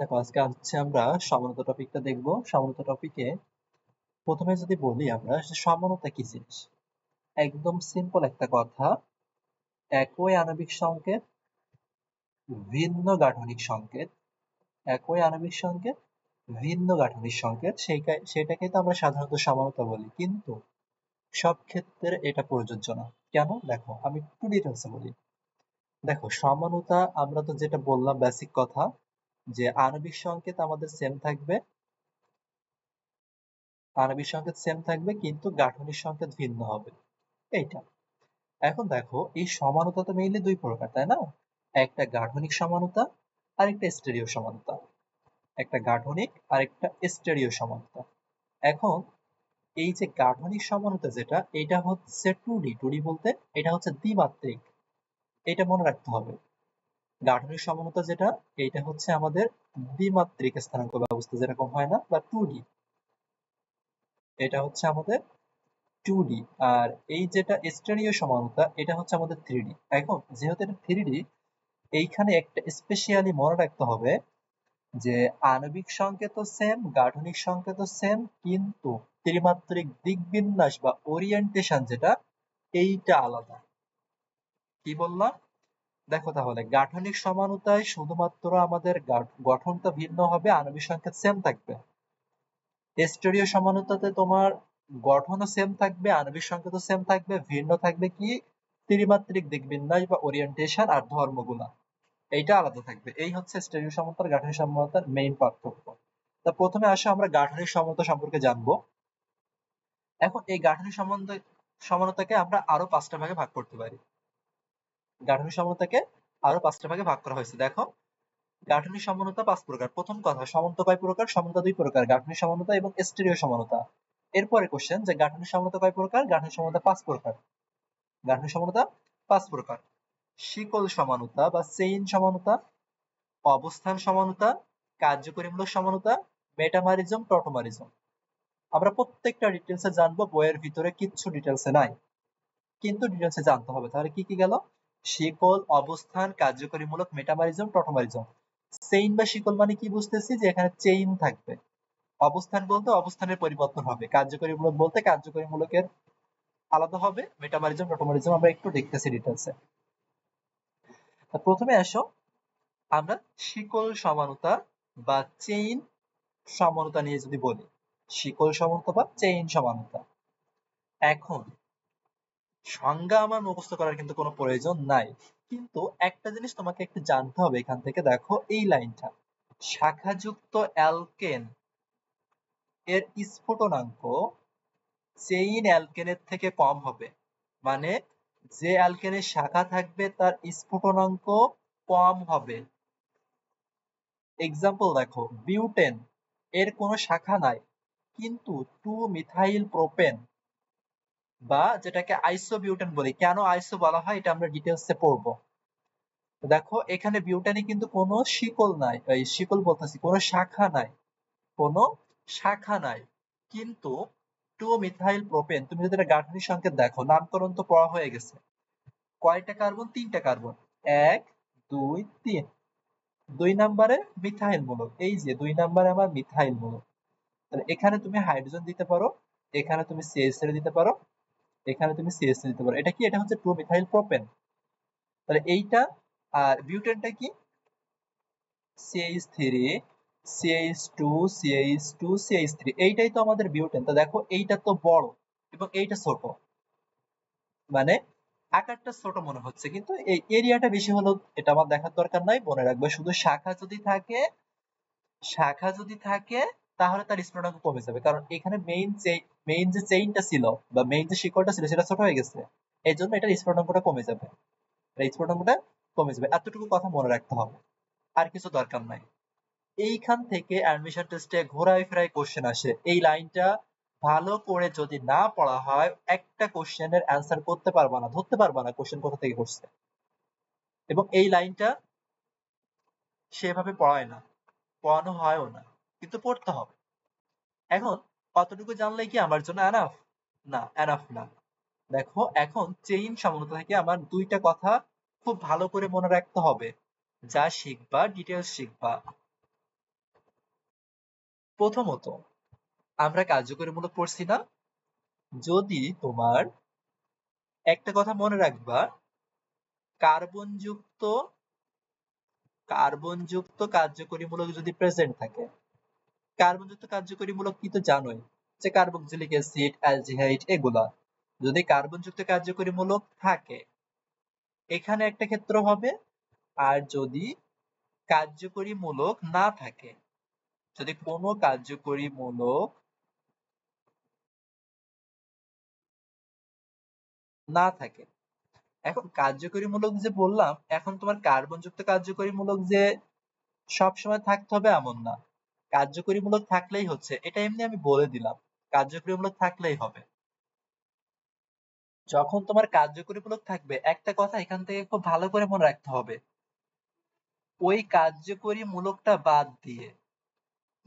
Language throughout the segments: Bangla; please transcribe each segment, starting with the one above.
দেখো আজকে হচ্ছে আমরা সমানতা টপিকটা দেখব। সমানতা টপিকে প্রথমে যদি বলি আমরা যে সমানতা কি জিনিস, একদম সিম্পল একটা কথা। একই আণবিক সংকেত, ভিন্ন গাঠনিক সংকেত, একই আণবিক সংকেত, ভিন্ন গাঠনিক সংকেত, সেটাকে তো আমরা সাধারণত সমানতা বলি, কিন্তু সব ক্ষেত্রে এটা প্রযোজ্য না। কেন? দেখো আমি একটু ডিটেলসে বলি। দেখো সমানতা আমরা তো যেটা বললাম বেসিক কথা, যে আণবিক সংকেত আমাদের সেম থাকবে, আণবিক সংকেত সেম থাকবে কিন্তু গাঠনিক সংকেত ভিন্ন হবে, এইটা। এখন দেখো এই সমানতা তো মেইনলি দুই প্রকার, তাই না? একটা গাঠনিক সমানতা আর একটা স্টেরিও সমানতা। একটা গাঠনিক আর একটা স্টেরিও সমানতা। এখন এই যে গাঠনিক সমানতা যেটা, এটা হচ্ছে 2D। 2D বলতে এটা হচ্ছে দ্বিমাত্রিক, এটা মনে রাখতে হবে। গাঠনিক সমানতা যেটা, এটা হচ্ছে আমাদের দ্বিমাত্রিক স্থানাঙ্ক ব্যবস্থা যেরকম হয় না, বা 2D, এটা হচ্ছে আমাদের 2D। আর এই যেটা স্টেরিও সমানতা, এটা হচ্ছে আমাদের 3D। এখন যেহেতু এটা 3D, এইখানে একটা স্পেশালি মনে রাখতে হবে যে আণবিক সংকেতও সেম, গাঠনিক সংকেতও সেম, কিন্তু ত্রিমাত্রিক দিকবিন্যাস বা ওরিয়েন্টেশন যেটা, এইটা আলাদা। কি বললাম? দেখো তাহলে গাঠনিক সমানতায় শুধুমাত্র আমাদের গঠনটা ভিন্ন হবে, আণবিক সংকেত সেম থাকবে। স্টেরিও সমানুতাতে তোমার গঠনও সেম থাকবে, আণবিক সংকেতও সেম থাকবে, ভিন্ন থাকবে কি ত্রিমাত্রিক দিকবিন্যাস বা ওরিয়েন্টেশন আর ধর্মগুলা, এইটা আলাদা থাকবে। এই হচ্ছে স্টেরিও সমানতার গাঠনিক সমানতার মেইন পার্থক্য। তা প্রথমে আসো আমরা গাঠনিক সমানতা সম্পর্কে জানবো। এখন এই গাঠনিক সমানতাকে আমরা আরো 5টা ভাগে ভাগ করতে পারি। গাঠনিক সমানতাকে আরো 5টা ভাগে ভাগ করা হয়েছে। দেখো গাঠনিক সমানতা 5 প্রকার। প্রথম কথা, সমানতা কয় প্রকার? সমানতা 2 প্রকার, গাঠনিক সমানতা এবং স্টেরিও সমানতা। এরপরে কোশ্চেন যে গাঠনিক সমানতা কয় প্রকার? গাঠনিক সমানতা 5 প্রকার। গাঠনিক সমানতা 5 প্রকার। শিকল সমানতা বা চেইন সমানতা, অবস্থান সমানতা, কার্যকরীমূলক সমানতা, মেটামারিজম, টটোমারিজম। আমরা প্রত্যেকটা ডিটেলসে জানবো, বইয়ের ভিতরে কিচ্ছু ডিটেলসে নাই, কিন্তু ডিটেলসে জানতে হবে। তাহলে কি কি গেল? শিকল, অবস্থান, কার্যকরীমূলক, মেটামারিজম, টটোমারিজম। চেইন বা শিকল মানে কি বুঝতেছি? যে এখানে চেইন থাকবে। অবস্থান বলতে অবস্থানের পরিবর্তন হবে, কার্যকরীমূলক বলতে কার্যকরীমূলকের আলাদা হবে, মেটামারিজম, টটোমারিজম আমরা একটু দেখতেছি ডিটেলসে। প্রথমে আসো আমরা শিকল সমানতা বা চেইন সমানতা নিয়ে যদি বলি, শিকল সমানতা বা চেইন সমানতা। এখন সংজ্ঞা আমার মুখস্থ করার কিন্তু কোনো প্রয়োজন নাই, কিন্তু একটা জিনিস তোমাকে একটু জানতে হবে এখান থেকে। দেখো এই লাইনটা, শাখাযুক্ত অ্যালকেন এর স্ফুটনাঙ্ক চেইন অ্যালকেনের থেকে কম হবে, মানে যে অ্যালকেনের শাখা থাকবে তার স্ফুটনাঙ্ক কম হবে। এক্সাম্পল দেখো, বিউটেন এর কোনো শাখা নাই, কিন্তু 2 মিথাইল প্রোপেন বা যেটাকে আইসোবিউটেন বলি। কেন আইসো বলা হয় এটা আমরা ডিটেলসে পড়বো। দেখো এখানে বিউটেনে কিন্তু কোনো শিকল নাই, এই শিকল বলতেছি, কোনো শাখা নাই, কোনো শাখা নাই, কিন্তু 2 মিথাইল প্রোপেন, তুমি যদি এটা গাঠনিক সংকেত দেখো, নামকরণ তো পড়া হয়ে গেছে। কয়টা কার্বন? 3টা কার্বন, 1 2 3। 2 নম্বরে মিথাইল মূলক, এই যে 2 নম্বরে আমার মিথাইল মূলক। তাহলে এখানে তুমি হাইড্রোজেন দিতে পারো, এখানে তুমি CH3 দিতে পারো, এখানে তুমি CH3 দিতে পারো। এটা কি? এটা হচ্ছে 2 মিথাইল প্রোপেন। তাহলে এইটা। আর বিউটেনটা কি? CH3 CH2 CH2 CH3, এইটাই তো আমাদের বিউটেন। তো দেখো এইটা তো বড় এবং এইটা ছোট, মানে আকারটা ছোট মনে হচ্ছে, কিন্তু এই এরিয়াটা বেশি হলো, এটা আমার দেখার দরকার নাই। মনে রাখবে শুধু শাখা যদি থাকে, শাখা যদি থাকে তাহলে তার স্ফুটনাঙ্ক কমে যাবে, কারণ এখানে মেইন যে চেইনটা ছিল বা মেইন যে শিকড়টা ছিল সেটা ছোট হয়ে গেছে, এই জন্য এটার স্ফুটনাঙ্কটা কমে যাবে। স্ফুটনাঙ্কটা কমে যাবে, এতটুকু কথা মনে রাখতে হবে, আর কিছু দরকার নাই। এইখান থেকে অ্যাডমিশন টেস্টে ঘোরায় ফেরায় কোশ্চেন আসে। এই লাইনটা ভালো করে যদি না পড়া হয়, একটা কোশ্চেনের অ্যান্সার করতে পারবা না, ধরতে পারবা না কোশ্চেন কোথা থেকে করছে। এবং এই লাইনটা সেভাবে পড়ায় না, পড়ানো হয়ও না, কিন্তু পড়তে হবে। এখন কতটুকু জানলে কি আমার জন্য এনাফ? না, এনাফ না। দেখো এখন চেইন সমানতা থেকে আমার 2টা কথা খুব ভালো করে মনে রাখতে হবে, যা শিখবা ডিটেলস শিখবা। প্রথমত আমরা কার্যকরীমূলক পড়ছি না? যদি তোমার একটা কথা মনে রাখবা, কার্বনযুক্ত কার্বনযুক্ত কার্যকরীমূলক যদি প্রেজেন্ট থাকে, কার্বনযুক্ত কার্যকরীমূলক কি তো জানোই, যে কার্বক্সিলিক অ্যাসিড, অ্যালডিহাইড এগুলা। যদি কার্বনযুক্ত কার্যকরীমূলক থাকে, এখানে একটা ক্ষেত্র হবে। আর যদি কার্যকরীমূলক না থাকে, যদি কোনো কার্যকরীমূলক না থাকে, এখন কার্যকরীমূলক যে বললাম, এখন তোমার কার্বনযুক্ত কার্যকরীমূলক যে সবসময় থাকতে হবে এমন না। কার্যকরীমূলক থাকলেই হচ্ছে, এটা এমনি আমি বলে দিলাম, কার্যকরীমূলক থাকলেই হবে। যখন তোমার কার্যকরীমূলক থাকবে, একটা কথা এখান থেকে খুব ভালো করে মনে রাখতে হবে, ওই কার্যকরী মূলকটা বাদ দিয়ে,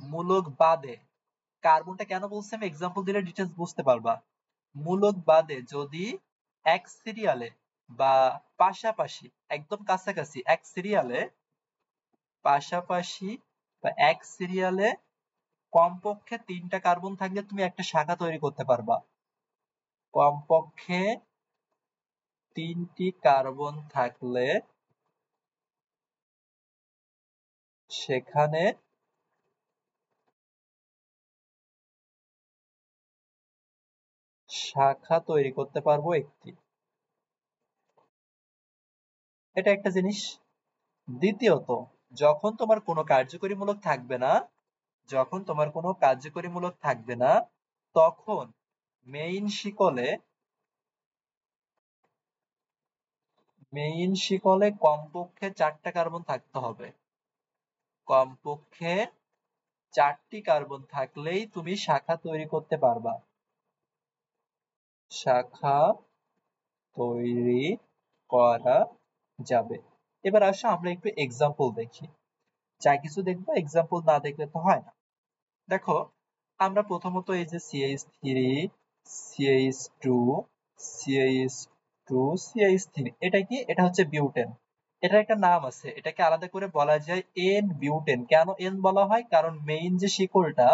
মূলক বাদে, কার্বনটা কেন বলছি আমি এক্সাম্পল দিলে ডিটেলস বুঝতে পারবা। মূলক বাদে যদি এক সিরিয়ালে বা পাশাপাশি, একদম কাছাকাছি এক সিরিয়ালে, পাশাপাশি বা এক সিরিয়ালে কমপক্ষে 3টা কার্বন থাকলে তুমি একটা শাখা তৈরি করতে পারবা। কমপক্ষে 3টি কার্বন থাকলে সেখানে শাখা তৈরি করতে পারবো একটি। এটা একটা জিনিস। দ্বিতীয়ত, যখন তোমার কোনো কার্যকরীমূলক থাকবে না, যখন তোমার কোনো কার্যকরীমূলক থাকবে না, তখন মেইন শিকলে, কমপক্ষে 4টা কার্বন থাকতে হবে। কমপক্ষে 4টি কার্বন থাকলেই তুমি শাখা তৈরি করতে পারবা। শাখা তৈরি করা যাবে। এবার আসো আমরা একটু এক্সাম্পল দেখি। যা কিছু দেখবো এক্সাম্পল না দেখলে তো হয় না। দেখো, আমরা প্রথমত এই যে CH3, CH2, CH2, CH3, এটা কি? এটা হচ্ছে বিউটেন। এটার একটা নাম আছে, এটাকে আলাদা করে বলা যায় এন বিউটেন। কেন এন বলা হয়? কারণ মেইন যে শিকলটা,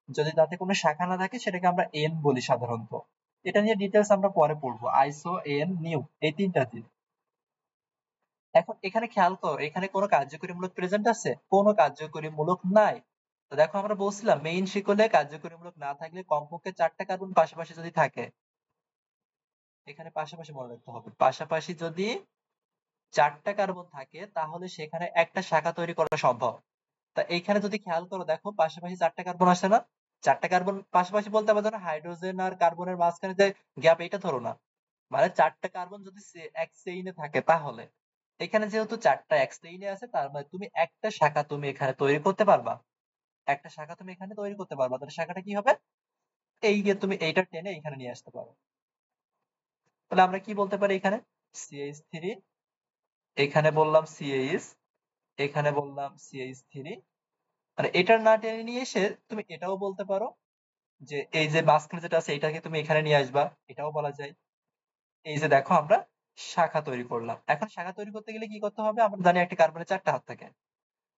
যদি তাতে কোনো শাখা না থাকে সেটাকে আমরা এন বলি সাধারণত। এটা নিয়ে ডিটেলস আমরা পরে পড়বো, আইসো, এন, নিউ, এই 3টা দিন। এখন এখানে খেয়াল করো, এখানে কোনো কার্যকরীমূলক প্রেজেন্ট আছে? কোনো কার্যকরীমূলক নাই। তো দেখো, আমরা বলছিলাম মেইন শিকলে কার্যকরীমূলক না থাকলে কমপক্ষে 4টা কার্বন পাশাপাশি যদি থাকে, এখানে পাশাপাশি মনে রাখতে হবে, পাশাপাশি যদি 4টা কার্বন থাকে তাহলে সেখানে একটা শাখা তৈরি করা সম্ভব। তা এইখানে যদি খেয়াল করো, দেখো পাশাপাশি 4টা কার্বন আসে না? 4টা কার্বন পাশাপাশি বলতে আবার ধরো হাইড্রোজেন আর কার্বনের মাঝখানে যে গ্যাপ, এটা ধরো না। মানে 4টা কার্বন যদি এক চেইনে থাকে, তাহলে এখানে যেহেতু 4টা এক চেইনে আছে, তার মানে তুমি একটা শাখা তুমি এখানে তৈরি করতে পারবা। একটা শাখা তুমি এখানে তৈরি করতে পারবা। তাহলে শাখাটা কি হবে? এই যে তুমি এইটা টেনে এখানে নিয়ে আসতে পারো। তাহলে আমরা কি বলতে পারি এখানে? CH3, এখানে বললাম CH, এখানে বললাম CH3। মানে এটার না টেনে নিয়ে এসে তুমি এটাও বলতে পারো যে এই যে মাঝখানে যেটা আছে এটাকে তুমি এখানে নিয়ে আসবা, এটাও বলা যায়। এই যে দেখো, আমরা শাখা তৈরি করলাম। এখন শাখা তৈরি করতে গেলে কি করতে হবে? আমরা জানি একটা কার্বনের 4টা হাত থাকে।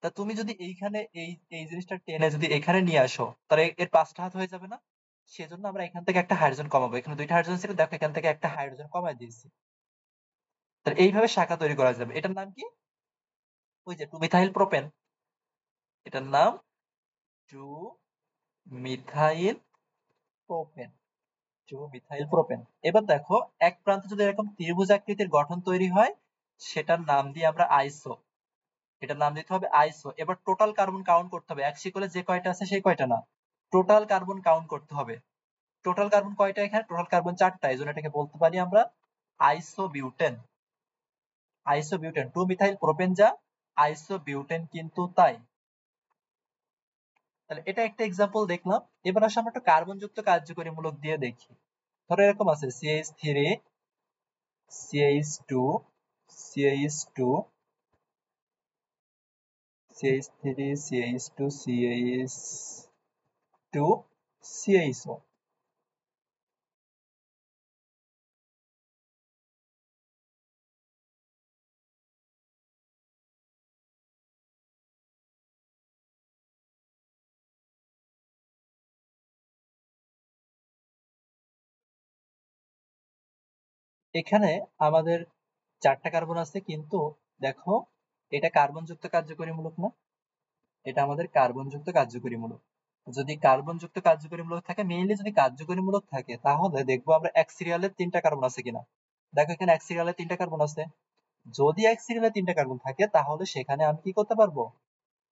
তা তুমি যদি এইখানে এই এই জিনিসটা টেনে যদি এখানে নিয়ে আসো, তাহলে এর 5টা হাত হয়ে যাবে না? সেজন্য আমরা এখান থেকে একটা হাইড্রোজেন কমাবো। এখানে 2টা হাইড্রোজেন ছিল, দেখো এখান থেকে একটা হাইড্রোজেন কমায় দিয়েছি। তাহলে এইভাবে শাখা তৈরি করা যাবে। এটার নাম কি? ওই যে 2 মিথাইল প্রোপেন। এটার নাম 2 মিথাইল প্রোপেন। 2 methyl propane. এবার দেখো, এক প্রান্তে যদি এরকম ত্রিভুজ আকৃতির গঠন তৈরি হয়, সেটার নাম দিয়ে আমরা আইসো। এটার নাম দিতে হবে আইসো। এবার টোটাল কার্বন কাউন্ট করতে হবে, এক শিকলে যে কয়টা আছে সেই কয়টা না, টোটাল কার্বন কাউন্ট করতে হবে। টোটাল কার্বন কয়টা? এখানে টোটাল কার্বন 4টা, এই জন্য এটাকে বলতে পারি আমরা আইসোবিউটেন। আইসোবিউটেন, 2 মিথাইল প্রোপেন যা, আইসোবিউটেন কিন্তু তাই। তাহলে এটা একটা এক্সাম্পল দেখলাম। এবার আসলে আমরা একটা কার্বন যুক্ত কার্যকরীমূলক দিয়ে দেখি। ধরো এরকম আছে CH3, CH2, CH2, CH3, CH2, CH2, CHO। এখানে আমাদের 4টা কার্বন আছে, কিন্তু দেখো এটা কার্বনযুক্ত কার্যকরীমূলক না, এটা আমাদের কার্বনযুক্ত কার্যকরীমূলক। যদি কার্বনযুক্ত কার্যকরীমূলক থাকে, মেইনলি যদি কার্যকরীমূলক থাকে, তাহলে দেখবো আমরা এক সিরিয়ালে 3টা কার্বন আছে কিনা। দেখো এখানে এক সিরিয়ালে 3টা কার্বন আছে। যদি এক সিরিয়ালে 3টা কার্বন থাকে, তাহলে সেখানে আমি কি করতে পারবো,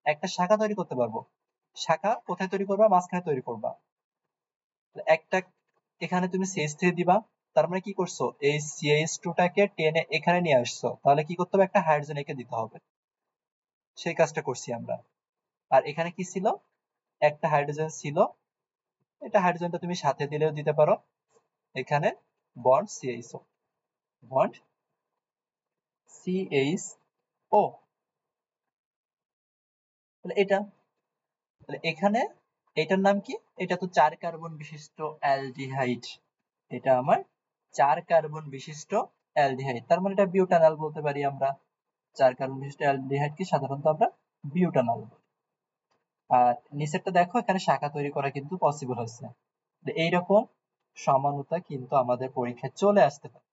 একটা শাখা তৈরি করতে পারবো। শাখা কোথায় তৈরি করবা, মাঝখানে তৈরি করবা। একটা এখানে তুমি CH3 দিবা, তার মানে কি করছো, এই CH2 টাকে টেনে এখানে নিয়ে আসছো, তাহলে কি করতে হবে, একটা হাইড্রোজেন একে দিতে হবে। সেই কাজটা করছি আমরা। আর এখানে কি ছিল, একটা হাইড্রোজেন ছিল, এটা হাইড্রোজেনটা তুমি সাথে দিলেও দিতে পারো। এখানে বন্ড CHO, বন্ড CHO, তাহলে এটা, তাহলে এখানে এটার নাম কি, এটা তো 4 কার্বন বিশিষ্ট অ্যালডিহাইড, এটা আমার 4 কার্বন বিশিষ্ট অ্যালডিহাইড, তার মানে এটা বিউটানল বলতে পারি আমরা। 4 কার্বন বিশিষ্ট অ্যালডিহাইড কি সাধারণত আমরা বিউটানল বলি। আর নিচেরটা দেখো, এখানে শাখা তৈরি করা কিন্তু পসিবল হচ্ছে। এইরকম সমানতা কিন্তু আমাদের পরীক্ষায় চলে আসতে পারে।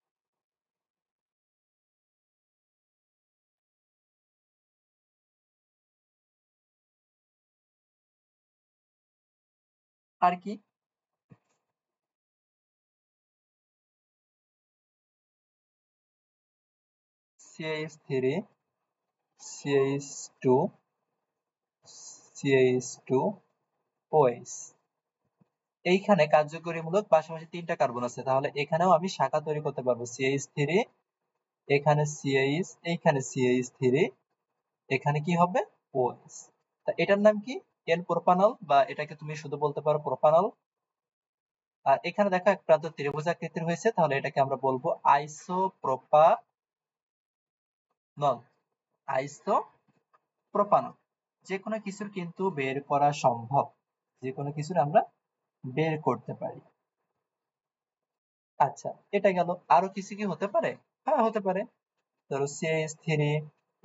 আর কি, CH3 CH2 CH2 OH, এইখানে কার্যকরীমূলক পাশাপাশি 3টা কার্বন আছে, তাহলে এখানেও আমি শাখা তৈরি করতে পারবো। CH3, এখানে CH, এইখানে CH3, এখানে কি হবে OH। তা এটার নাম কি, এন প্রোপানল, বা এটাকে তুমি শুধু বলতে পারো প্রোপানল। আর এখানে দেখো এক প্রান্ত ত্রিভুজ আকৃতির হয়েছে, তাহলে এটাকে আমরা বলবো আইসোপ্রোপানল, আইসোপ্রোপানল। যে কোনো কিছুর কিন্তু বের করা সম্ভব, যে কোনো কিছুর আমরা বের করতে পারি। আচ্ছা, এটা গেল। আরো কিছু কি হতে পারে? হ্যাঁ, হতে পারে। ধরো CH3,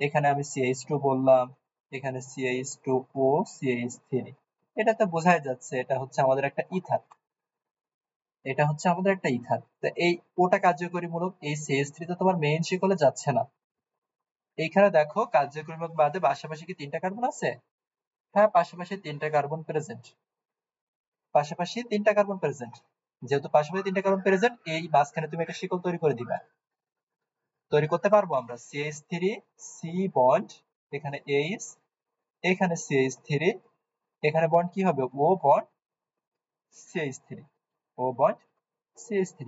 এখানে আমি CH2 বললাম, এখানে CH2O CH3, এটাতে বোঝাই যাচ্ছে এটা হচ্ছে আমাদের একটা ইথার, এটা হচ্ছে আমাদের একটা ইথার। তো এই ওটা কার্যকরীমূলক, এই CH3 তো তোমার মেইন শিকলে যাচ্ছে না। এইখানে দেখো কার্যকরীমূলক বাদে পাশাপাশি কি 3টা কার্বন আছে? হ্যাঁ, পাশাপাশি 3টা কার্বন প্রেজেন্ট, পাশাপাশি 3টা কার্বন প্রেজেন্ট। যেহেতু পাশাপাশি 3টা কার্বন প্রেজেন্ট, এই মাঝখানে তুমি একটা শিকল তৈরি করে দিবা। তৈরি করতে পারবো আমরা। CH3 C বন্ড, এখানে H, এখানে CH3, এখানে বন্ড কি হবে, O bond CH3, O bond CH3।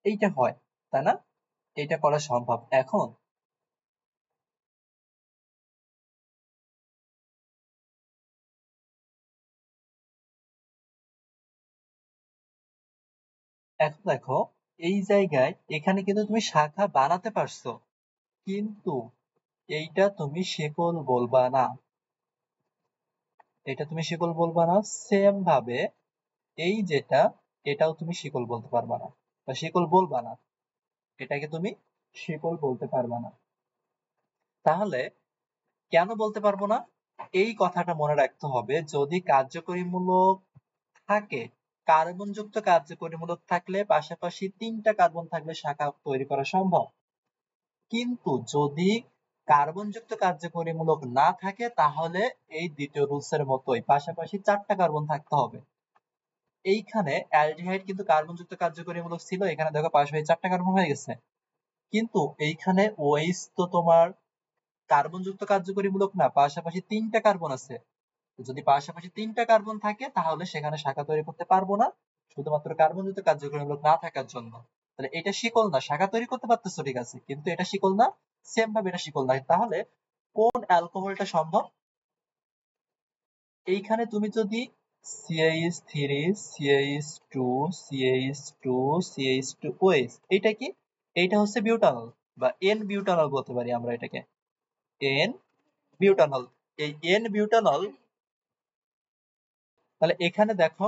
এইটা হয়, তাই না? এটা করা সম্ভব। এখন এখন দেখো, এই জায়গায় এখানে কিন্তু তুমি শাখা বানাতে পারছো, কিন্তু এইটা তুমি শিকল বলবা না, এটা তুমি শিকল বলবা না। সেম ভাবে এই যেটা, এটাও তুমি শিকল বলতে পারবা না, বা শিকল বলবা না, এটাকে তুমি শিকল বলতে পারবা না। তাহলে কেন বলতে পারবো না, এই কথাটা মনে রাখতে হবে। যদি কার্যকরীমূলক থাকে, কার্বনযুক্ত কার্যকরীমূলক থাকলে পাশাপাশি 3টা কার্বন থাকলে শাখা তৈরি করা সম্ভব। কিন্তু যদি কার্বনযুক্ত কার্যকরীমূলক না থাকে, তাহলে এই দ্বিতীয় রুলস এর মতোই পাশাপাশি 4টা কার্বন থাকতে হবে। এইখানে অ্যালডিহাইড কিন্তু কার্বনযুক্ত কার্যকরীমূলক ছিল, এখানে দেখো পাশাপাশি 4টা কার্বন হয়ে গেছে। কিন্তু এইখানে OH তো তোমার কার্বনযুক্ত কার্যকরীমূলক না, পাশাপাশি 3টা কার্বন আছে। যদি পাশাপাশি 3টা কার্বন থাকে, তাহলে সেখানে শাখা তৈরি করতে পারবো না, শুধুমাত্র কার্বনযুক্ত কার্যকরীমূলক না থাকার জন্য। তাহলে এটা শিকল না, শাখা তৈরি করতে পারতেছো ঠিক আছে, কিন্তু এটা শিকল না। সেম ভাবে এটা শিকল না। তাহলে কোন অ্যালকোহলটা সম্ভব? এইখানে তুমি যদি CH3 CH2 CH2 CH2OH, এটা কি, এইটা হচ্ছে বিউটানল, বা এন বিউটানল বলতে পারি আমরা এটাকে, এন বিউটানল। এই এন বিউটানল, তাহলে এখানে দেখো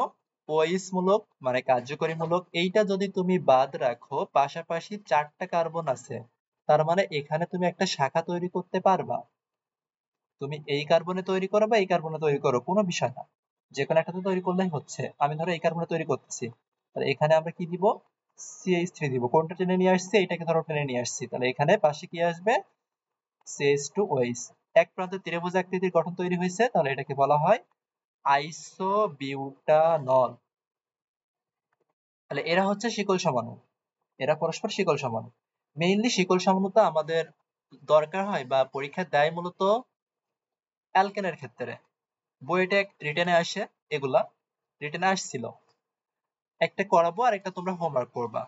ওএইচ মূলক মানে কার্যকরী মূলক, এইটা যদি তুমি বাদ রাখো, পাশাপাশি 4টা কার্বন আছে, তার মানে এখানে তুমি একটা শাখা তৈরি করতে পারবা। তুমি এই কার্বনে তৈরি করো বা এই কার্বনে তৈরি করো, কোনো বিষয় না, যে কোনো একটাতে তৈরি করলেই হচ্ছে। আমি ধরো এই কার্বনে তৈরি করতেছি, তাহলে এখানে আমরা কি দিব, CH3 দিব। কোনটা টেনে নিয়ে আসছি, এটাকে ধরো টেনে নিয়ে আসছি, তাহলে এখানে পাশে কি আসবে, CH2OH। এক প্রান্তে ত্রিভুজ আকৃতির গঠন তৈরি হয়েছে, তাহলে এটাকে বলা হয় আইসোবিউটানল। তাহলে এরা হচ্ছে শিকল সমাণু, এরা পরস্পর শিকল সমাণু। মেইনলি শিকল সমানুতা আমাদের দরকার হয় বা পরীক্ষা দেয় মূলত অ্যালকেনের ক্ষেত্রে। বইটা রিটেনে আসে, এগুলা রিটেনে আসছিল, একটা করাবো আর একটা তোমরা হোমওয়ার্ক করবা।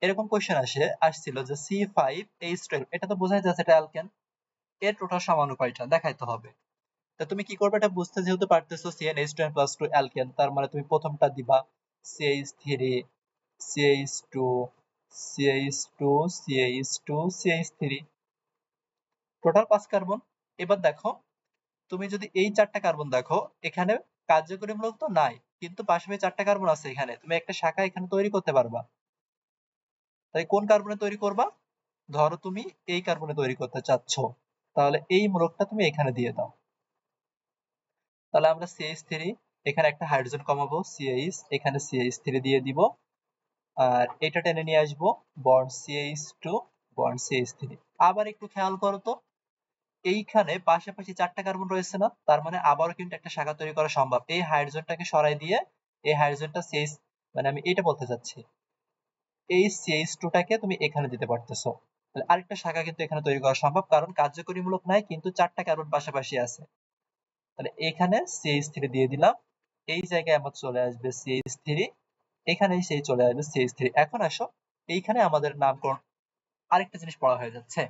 এরকম কোশ্চেন আসছিল যে C5H12, এটা তো বোঝাই যাচ্ছে এটা অ্যালকেন, এর টোটাল সমাণু কয়টা দেখাইতে হবে। তা তুমি কি করবে, এটা বুঝতে যেহেতু পারতেছো CnH2n+2 অ্যালকেন, তার মানে তুমি প্রথমটা দিবা CH3, CH2, CH2, CH2, CH3, total 5 carbon. এবার দেখো, তুমি যদি এই 4টা কার্বন দেখো, এখানে কার্যকরী মূলক তো নাই, কিন্তু পাশাপাশি 4টা কার্বন আছে, এখানে তুমি একটা শাখা এখানে তৈরি করতে পারবা। তাই কোন কার্বনে তৈরি করবা, ধরো তুমি এই কার্বনে তৈরি করতে চাচ্ছ, তাহলে এই মূলকটা তুমি এখানে দিয়ে দাও। তাহলে আমরা CH3, এখানে একটা হাইড্রোজেন কমাবো, CH, এখানে CH3 দিয়ে দিব, আর এটা টেনে নিয়ে আসবো, বন্ড CH2, বন্ড CH3। আবার একটু খেয়াল করো তো, এইখানে পাশাপাশি 4টা কার্বন রয়েছে না, তার মানে আবারও কিন্তু একটা শাখা তৈরি করা সম্ভব। এই হাইড্রোজেনটাকে সরাই দিয়ে এই হাইড্রোজেনটা CH, মানে আমি এটা বলতে চাচ্ছি, এই CH2 টাকে তুমি এখানে দিতে পারতেছো, তাহলে আরেকটা শাখা কিন্তু এখানে তৈরি করা সম্ভব, কারণ কার্যকরীমূলক নাই কিন্তু 4টা কার্বন পাশাপাশি আছে। তাহলে এখানে CH3 দিয়ে দিলাম, এই জায়গায় আমার চলে আসবে CH3, এখানেই সেই চলে আসবে CH3। এখন আসো, এইখানে আমাদের নামকরণ আরেকটা জিনিস পড়া হয়ে যাচ্ছে।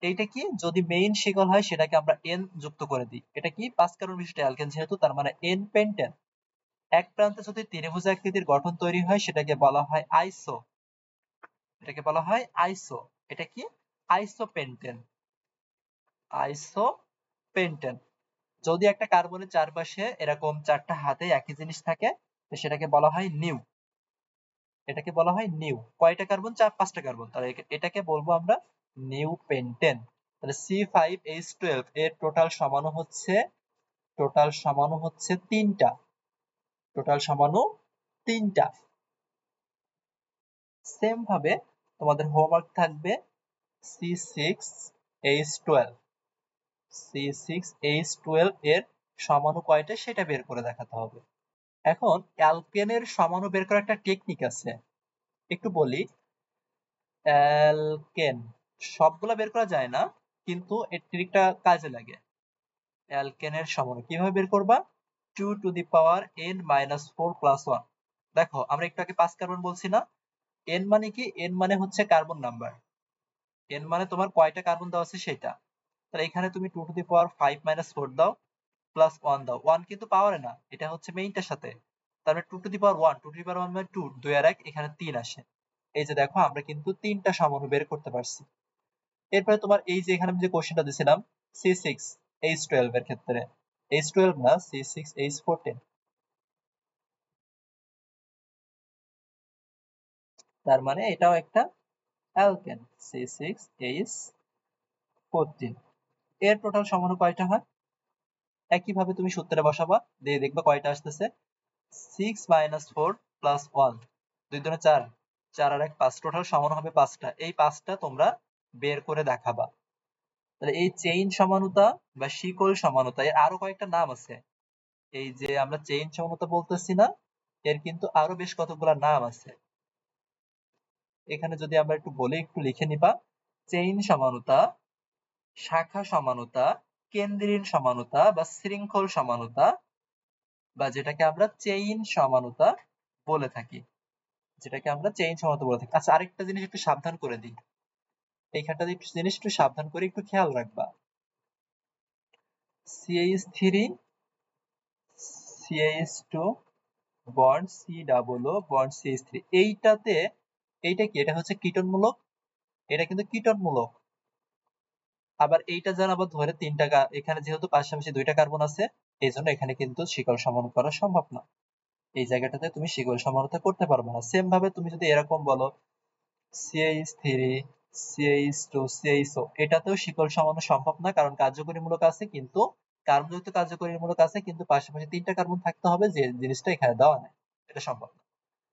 এইটা কি, যদি মেইন শিকল হয় সেটাকে আমরা N যুক্ত করে দিই। এটা কি, 5 কার্বন বিশিষ্ট অ্যালকেন যেহেতু, তার মানে N পেন্টেন। এক প্রান্তে যদি ত্রিভুজ আকৃতির গঠন তৈরি হয় সেটাকে বলা হয় আইসো, এটাকে বলা হয় আইসো। এটা কি, আইসোপেন্টেন, আইসোপেন্টেন। যদি একটা কার্বনের চারপাশে এরকম 4টা হাতে একই জিনিস থাকে, তো সেটাকে বলা হয় নিউ, এটাকে বলা হয় নিউ। কয়টা কার্বন, 5টা কার্বন, তাহলে এটাকে বলবো আমরা নিউ পেন্টেন। তাহলে C5H12 এর টোটাল সমাণু হচ্ছে 3টা, টোটাল সমাণু 3টা। সেম ভাবে তোমাদের হোমওয়ার্ক থাকবে C6H12, C6H12 এর সমাণু কয়টা সেটা বের করে দেখাতে হবে। এখন অ্যালকেনের সমাণু বের করার একটা টেকনিক আছে, একটু বলি। অ্যালকেন সবগুলা বের করা যায় না, কিন্তু এর ট্রিকটা কাজে লাগে। অ্যালকেনের সমাণু কিভাবে বের করবা, 2 to the power n-4 plus 1। দেখো আমরা একটু আগে 5 কার্বন বলছি না, n মানে কি, n মানে হচ্ছে কার্বন নাম্বার, n মানে তোমার কয়টা কার্বন দেওয়া আছে সেটা। তাহলে এখানে তুমি 2 to the power 5 minus 4 দাও, প্লাস 1 দাও। 1 কিন্তু পাওয়ারে না, এটা হচ্ছে মেইনটার সাথে, তাহলে 2 to the power 1, 2 to the power 1 মানে 2, 2 আর 1, এখানে 3 আসে। এই যে দেখো, আমরা কিন্তু 3টা সমাণু বের করতে পারছি। এরপরে তোমার এই যে এখানে আমি যে কোশ্চেনটা দিছিলাম C6H12 এর ক্ষেত্রে, H12 না, C6H14, তার মানে এটাও একটা অ্যালকেন, C6H14। এর টোটাল সমাণু কয়টা হয়, একইভাবে তুমি সূত্রে বসাবা, দিয়ে দেখবা কয়টা আসতেছে। 6 minus 4 plus 1, 2 দুগুণে 4, 4 আর 1 5, টোটাল সমান হবে 5টা। এই 5টা তোমরা বের করে দেখাবা। তাহলে এই চেইন সমানুতা বা শিকল সমানুতা, এর আরো কয়েকটা নাম আছে। এই যে আমরা চেইন সমানুতা বলতেছি না, এর কিন্তু আরো বেশ কতগুলা নাম আছে। এখানে যদি আমরা একটু বলি, একটু লিখে নিবা। চেইন সমানুতা, শাখা সমানুতা, কেন্দ্রীয় সমানুতা বা শৃঙ্খল সমানুতা, বা যেটাকে আমরা চেইন সমানুতা বলে থাকি, যেটাকে আমরা চেইন সমানুতা বলে থাকি। আচ্ছা, আরেকটা জিনিস একটু সাবধান করে দিই, এইখানটাতে একটু জিনিস একটু সাবধান করে একটু খেয়াল রাখবা। CH3, CH2, bond C bond CH3, এইটাতে, এইটা কি, এটা হচ্ছে কীটনমূলক, এটা কিন্তু কীটনমূলক। আবার এইটা যেন আবার ধরে 3টা, এখানে যেহেতু পাশাপাশি 2টা কার্বন আছে, এই জন্য এখানে কিন্তু শিকল সমাণু করা সম্ভব না। এই জায়গাটাতে তুমি শিকল সমানুতা করতে পারবে না। সেম ভাবে তুমি যদি এরকম বলো CH3, CH2 CHO এটাতেও শিকল সমানো সম্ভব না, কারণ কার্যকরীমূলক আছে কিন্তু কার্বনযুক্ত কার্যকরীমূলক আছে কিন্তু পাশাপাশি 3টা কার্বন থাকতে হবে, যে জিনিসটা এখানে দেওয়া নাই, এটা সম্ভব না।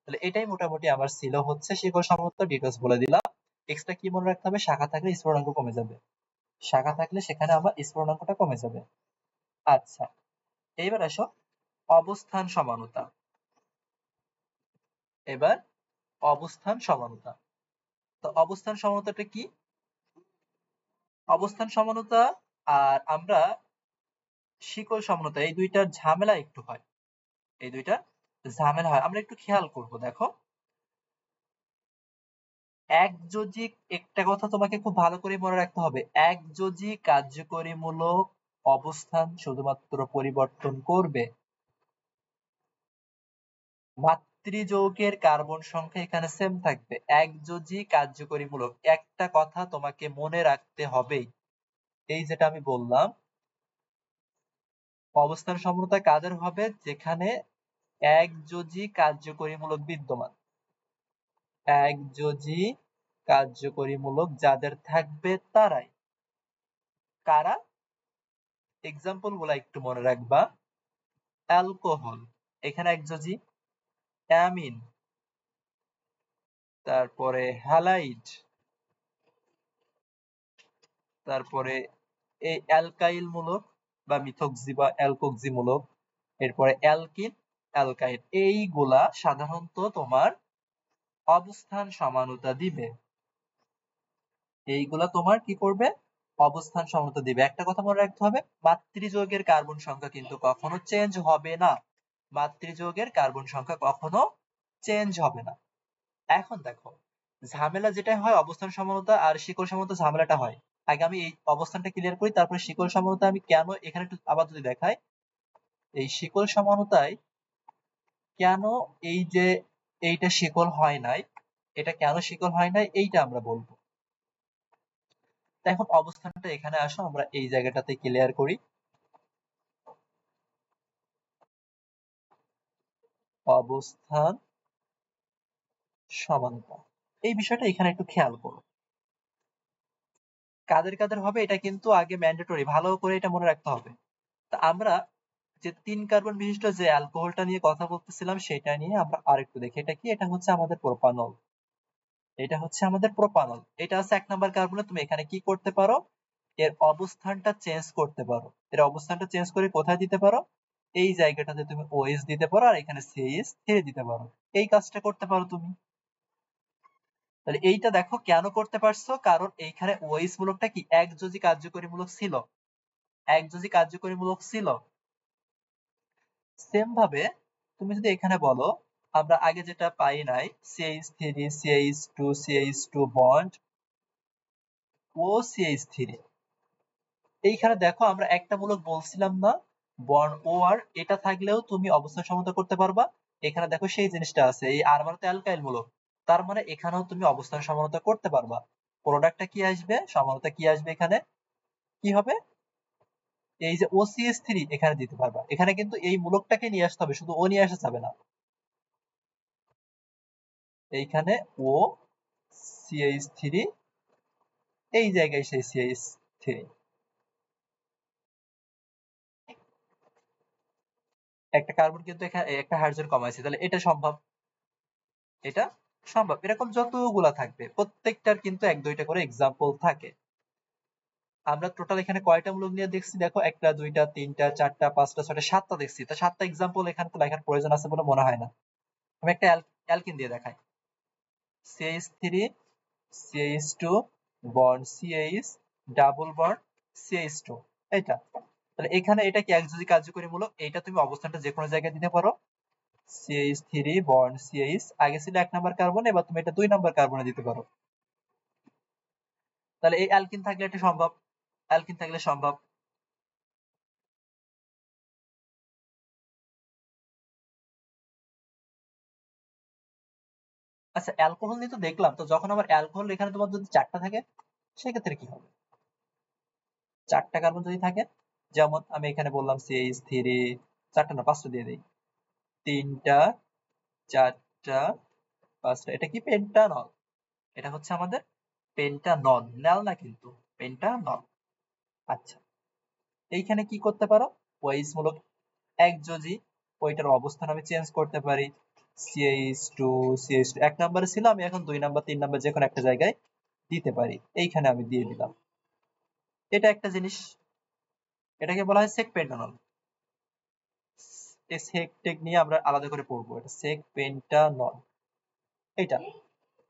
তাহলে এটাই মোটামুটি আমার ছিল হচ্ছে শিকল সমানতা, ডিটেইলস বলে দিলাম। এক্সট্রা কি মনে রাখতে হবে, শাখা থাকলে স্ফুটনাঙ্ক কমে যাবে, শাখা থাকলে সেখানে আমার স্ফুটনাঙ্কটা কমে যাবে। আচ্ছা, এইবার আসো অবস্থান সমানতা। এবার অবস্থান সমানতা, তো অবস্থান সমানতাটা কি? অবস্থান সমানতা আর আমরা শিকল সমানতা এই দুইটার ঝামেলা একটু হয়, এই দুইটা ঝামেলা হয়, আমরা একটু খেয়াল করব। দেখো, একযোজিক, একটা কথা তোমাকে খুব ভালো করে মনে রাখতে হবে, একযোজিক কার্যকরীমূলক অবস্থান শুধুমাত্র পরিবর্তন করবে, মাতৃযৌগের কার্বন সংখ্যা এখানে সেম থাকবে। একযোজিক কার্যকরীমূলক, একটা কথা তোমাকে মনে রাখতে হবে, এই যেটা আমি বললাম, অবস্থান সমতা কাদের হবে, যেখানে একযোজি কার্যকরীমূলক বিদ্যমান, একযোজি কার্যকরীমূলক যাদের থাকবে তারাই। কারা? এক্সাম্পল গুলা একটু মনে রাখবা। অ্যালকোহল এখানে একযোজি, অ্যামিন, তারপরে হ্যালাইড, তারপরে এই অ্যালকাইল মূলক বা মিথক্সি বা অ্যালকোক্সি মূলক, এরপরে অ্যালকিন, অ্যালকাইড, এইগুলা সাধারণত তোমার অবস্থান সমানতা দিবে, এইগুলা তোমার কি করবে, অবস্থান সমানতা দিবে। একটা কথা মনে রাখতে হবে, মাতৃযৌগের কার্বন সংখ্যা কিন্তু কখনো চেঞ্জ হবে না, মাতৃযৌগের কার্বন সংখ্যা কখনো চেঞ্জ হবে না। এখন দেখো, ঝামেলা যেটা হয় অবস্থান সমানতা আর শিকল সমানতা, ঝামেলাটা হয়, আগে আমি এই অবস্থানটা ক্লিয়ার করি, তারপরে শিকল সমানতা আমি কেন, এখানে একটু আবার যদি দেখাই, এই শিকল সমানতায় কেন এই যে এইটা শিকল হয় নাই, এটা কেন শিকল হয় নাই এইটা আমরা বলবো। এখন অবস্থানটা এখানে আসো, আমরা এই জায়গাটাতে ক্লিয়ার করি। অবস্থান সমানতা, এই বিষয়টা এখানে একটু খেয়াল করো, কাদের কাদের হবে এটা কিন্তু আগে ম্যান্ডেটরি, ভালো করে এটা মনে রাখতে হবে। তা আমরা যে 3 কার্বন বিশিষ্ট যে অ্যালকোহলটা নিয়ে কথা বলতেছিলাম সেটা নিয়ে আমরা আরেকটু দেখি, এটা কি, এটা হচ্ছে আমাদের প্রোপানল, এটা হচ্ছে আমাদের প্রোপানল, এটা হচ্ছে 1 নাম্বার কার্বনে, তুমি এখানে কি করতে পারো, এর অবস্থানটা চেঞ্জ করতে পারো, এর অবস্থানটা চেঞ্জ করে কোথায় দিতে পারো, এই জায়গাটাতে তুমি OH দিতে পারো আর এখানে CH দিতে পারো, এই কাজটা করতে পারো তুমি। তাহলে এইটা দেখো কেন করতে পারছো, কারণ এইখানে OH মূলকটা কি একযোজি কার্যকরীমূলক ছিল, একযোজি কার্যকরীমূলক ছিল। সেম ভাবে তুমি যদি এখানে বলো, আমরা আগে যেটা পাই নাই, CH3 CH2 CH2 বন্ড ও CH3, এইখানে দেখো আমরা একটা মূলক বলছিলাম না, বন্ড ও আর, এটা থাকলেও তুমি অবস্থান সমতা করতে পারবা। এখানে দেখো সেই জিনিসটা আছে, এই আর মানে তো অ্যালকাইল মূলক, তার মানে এখানেও তুমি অবস্থান সমানতা করতে পারবা। প্রোডাক্টটা কি আসবে, সমানতা কি আসবে, এখানে কি হবে, এই যে OCH3 এখানে দিতে পারবা, এখানে কিন্তু এই মূলকটাকে নিয়ে আসতে হবে, শুধু ও নিয়ে আসা যাবে না, এইখানে ও CH3, এই জায়গায় সেই CH3, একটা কার্বন কিন্তু এখানে একটা হাইড্রোজেন কমাইছে, তাহলে এটা সম্ভব, এটা সম্ভব। এরকম যতগুলা থাকবে প্রত্যেকটার কিন্তু 1-2টা করে এক্সাম্পল থাকে। আমরা টোটাল এখানে কয়টা মূলক নিয়ে দেখছি, দেখো 1টা 2টা 3টা 4টা 5টা 6টা 7টা দেখছি, তা 7টা এক্সাম্পল এখানে তো লেখার প্রয়োজন আছে বলে মনে হয় না। আমি একটা অ্যালকিন দিয়ে দেখাই, CH3 CH2 bond CH double bond CH2, এটা, তাহলে এখানে এটা কি একযোজি কার্যকরী মূলক, এটা তুমি অবস্থানটা যে কোনো জায়গায় দিতে পারো, CH3 বন্ড CH, আগে ছিল 1 নাম্বার কার্বন, এবার তুমি এটা 2 নাম্বার কার্বনে দিতে পারো, তাহলে এই অ্যালকিন থাকলে এটা সম্ভব, অ্যালকিন থাকলে সম্ভব। আচ্ছা, অ্যালকোহল নিয়ে তো দেখলাম, তো যখন আবার অ্যালকোহল এখানে তোমার যদি 4টা থাকে সেক্ষেত্রে কি হবে, 4টা কার্বন যদি থাকে, যেমন আমি এখানে বললাম CH3, 4টা না 5টা দিয়ে দেই, 3টা 4টা 5টা, এটা কি পেন্টানল, এটা হচ্ছে আমাদের পেন্টানল, নেল না কিন্তু, পেন্টানল। আচ্ছা, এইখানে কি করতে পারো, ওয়াইজ মূলক একযোজি, ওইটার অবস্থান আমি চেঞ্জ করতে পারি। CH2 CH2 এক নম্বরে ছিল, আমি এখন 2 নাম্বার 3 নাম্বার যে কোনো একটা জায়গায় দিতে পারি, এইখানে আমি দিয়ে দিলাম। এটা একটা জিনিস, এটাকে বলা হয় সেক পেন্টানল। এই সেক টেক নিয়ে আমরা আলাদা করে পড়বো, এটা সেক পেন্টানল। এটা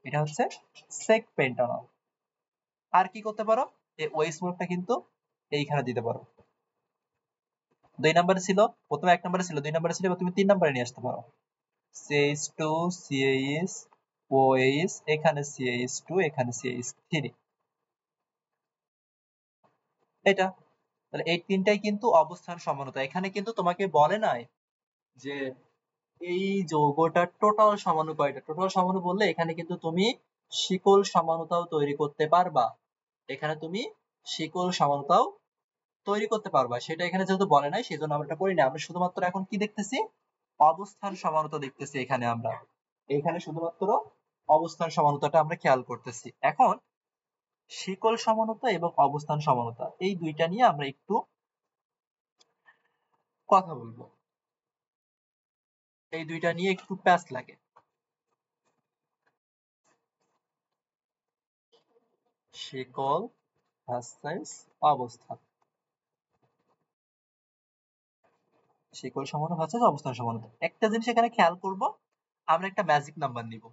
এটা হচ্ছে সেক পেন্টানল। আর কি করতে পারো, এই ওয়াইজ মূলকটা কিন্তু এইখানে দিতে পারো। 2 নাম্বারে ছিল, প্রথমে 1 নাম্বারে ছিল, 2 নাম্বারে ছিল, এবার তুমি 3 নাম্বারে নিয়ে আসতে পারো। CH2 CH OH, এখানে CH2, এখানে CH3। এটা তাহলে এই তিনটাই কিন্তু অবস্থান সমানতা। এখানে কিন্তু তোমাকে বলে নাই যে এই যৌগটার টোটাল সমাণু কয়টা। টোটাল সমাণু বললে এখানে কিন্তু তুমি শিকল সমানুতাও তৈরি করতে পারবা। এখানে তুমি শিকল সমানুতাও তৈরি করতে পারবা, সেটা এখানে যেহেতু বলে নাই সেজন্য আমরা এটা করি না। আমরা শুধুমাত্র এখন কি দেখতেছি, অবস্থান সমানুতা দেখতেছি। এখানে আমরা এখানে শুধুমাত্র অবস্থান সমানুতাটা আমরা খেয়াল করতেছি। এখন শিকল সমানুতা এবং অবস্থান সমানুতা এই দুইটা নিয়ে আমরা একটু কথা বলবো। এই দুইটা নিয়ে একটু প্যাচ লাগে। শিকল ভার্সেস অবস্থান, শিকল সমানুতা ভার্সেস অবস্থান সমানুতা। একটা জিনিস এখানে খেয়াল করব, আমরা একটা ম্যাজিক নাম্বার নিব।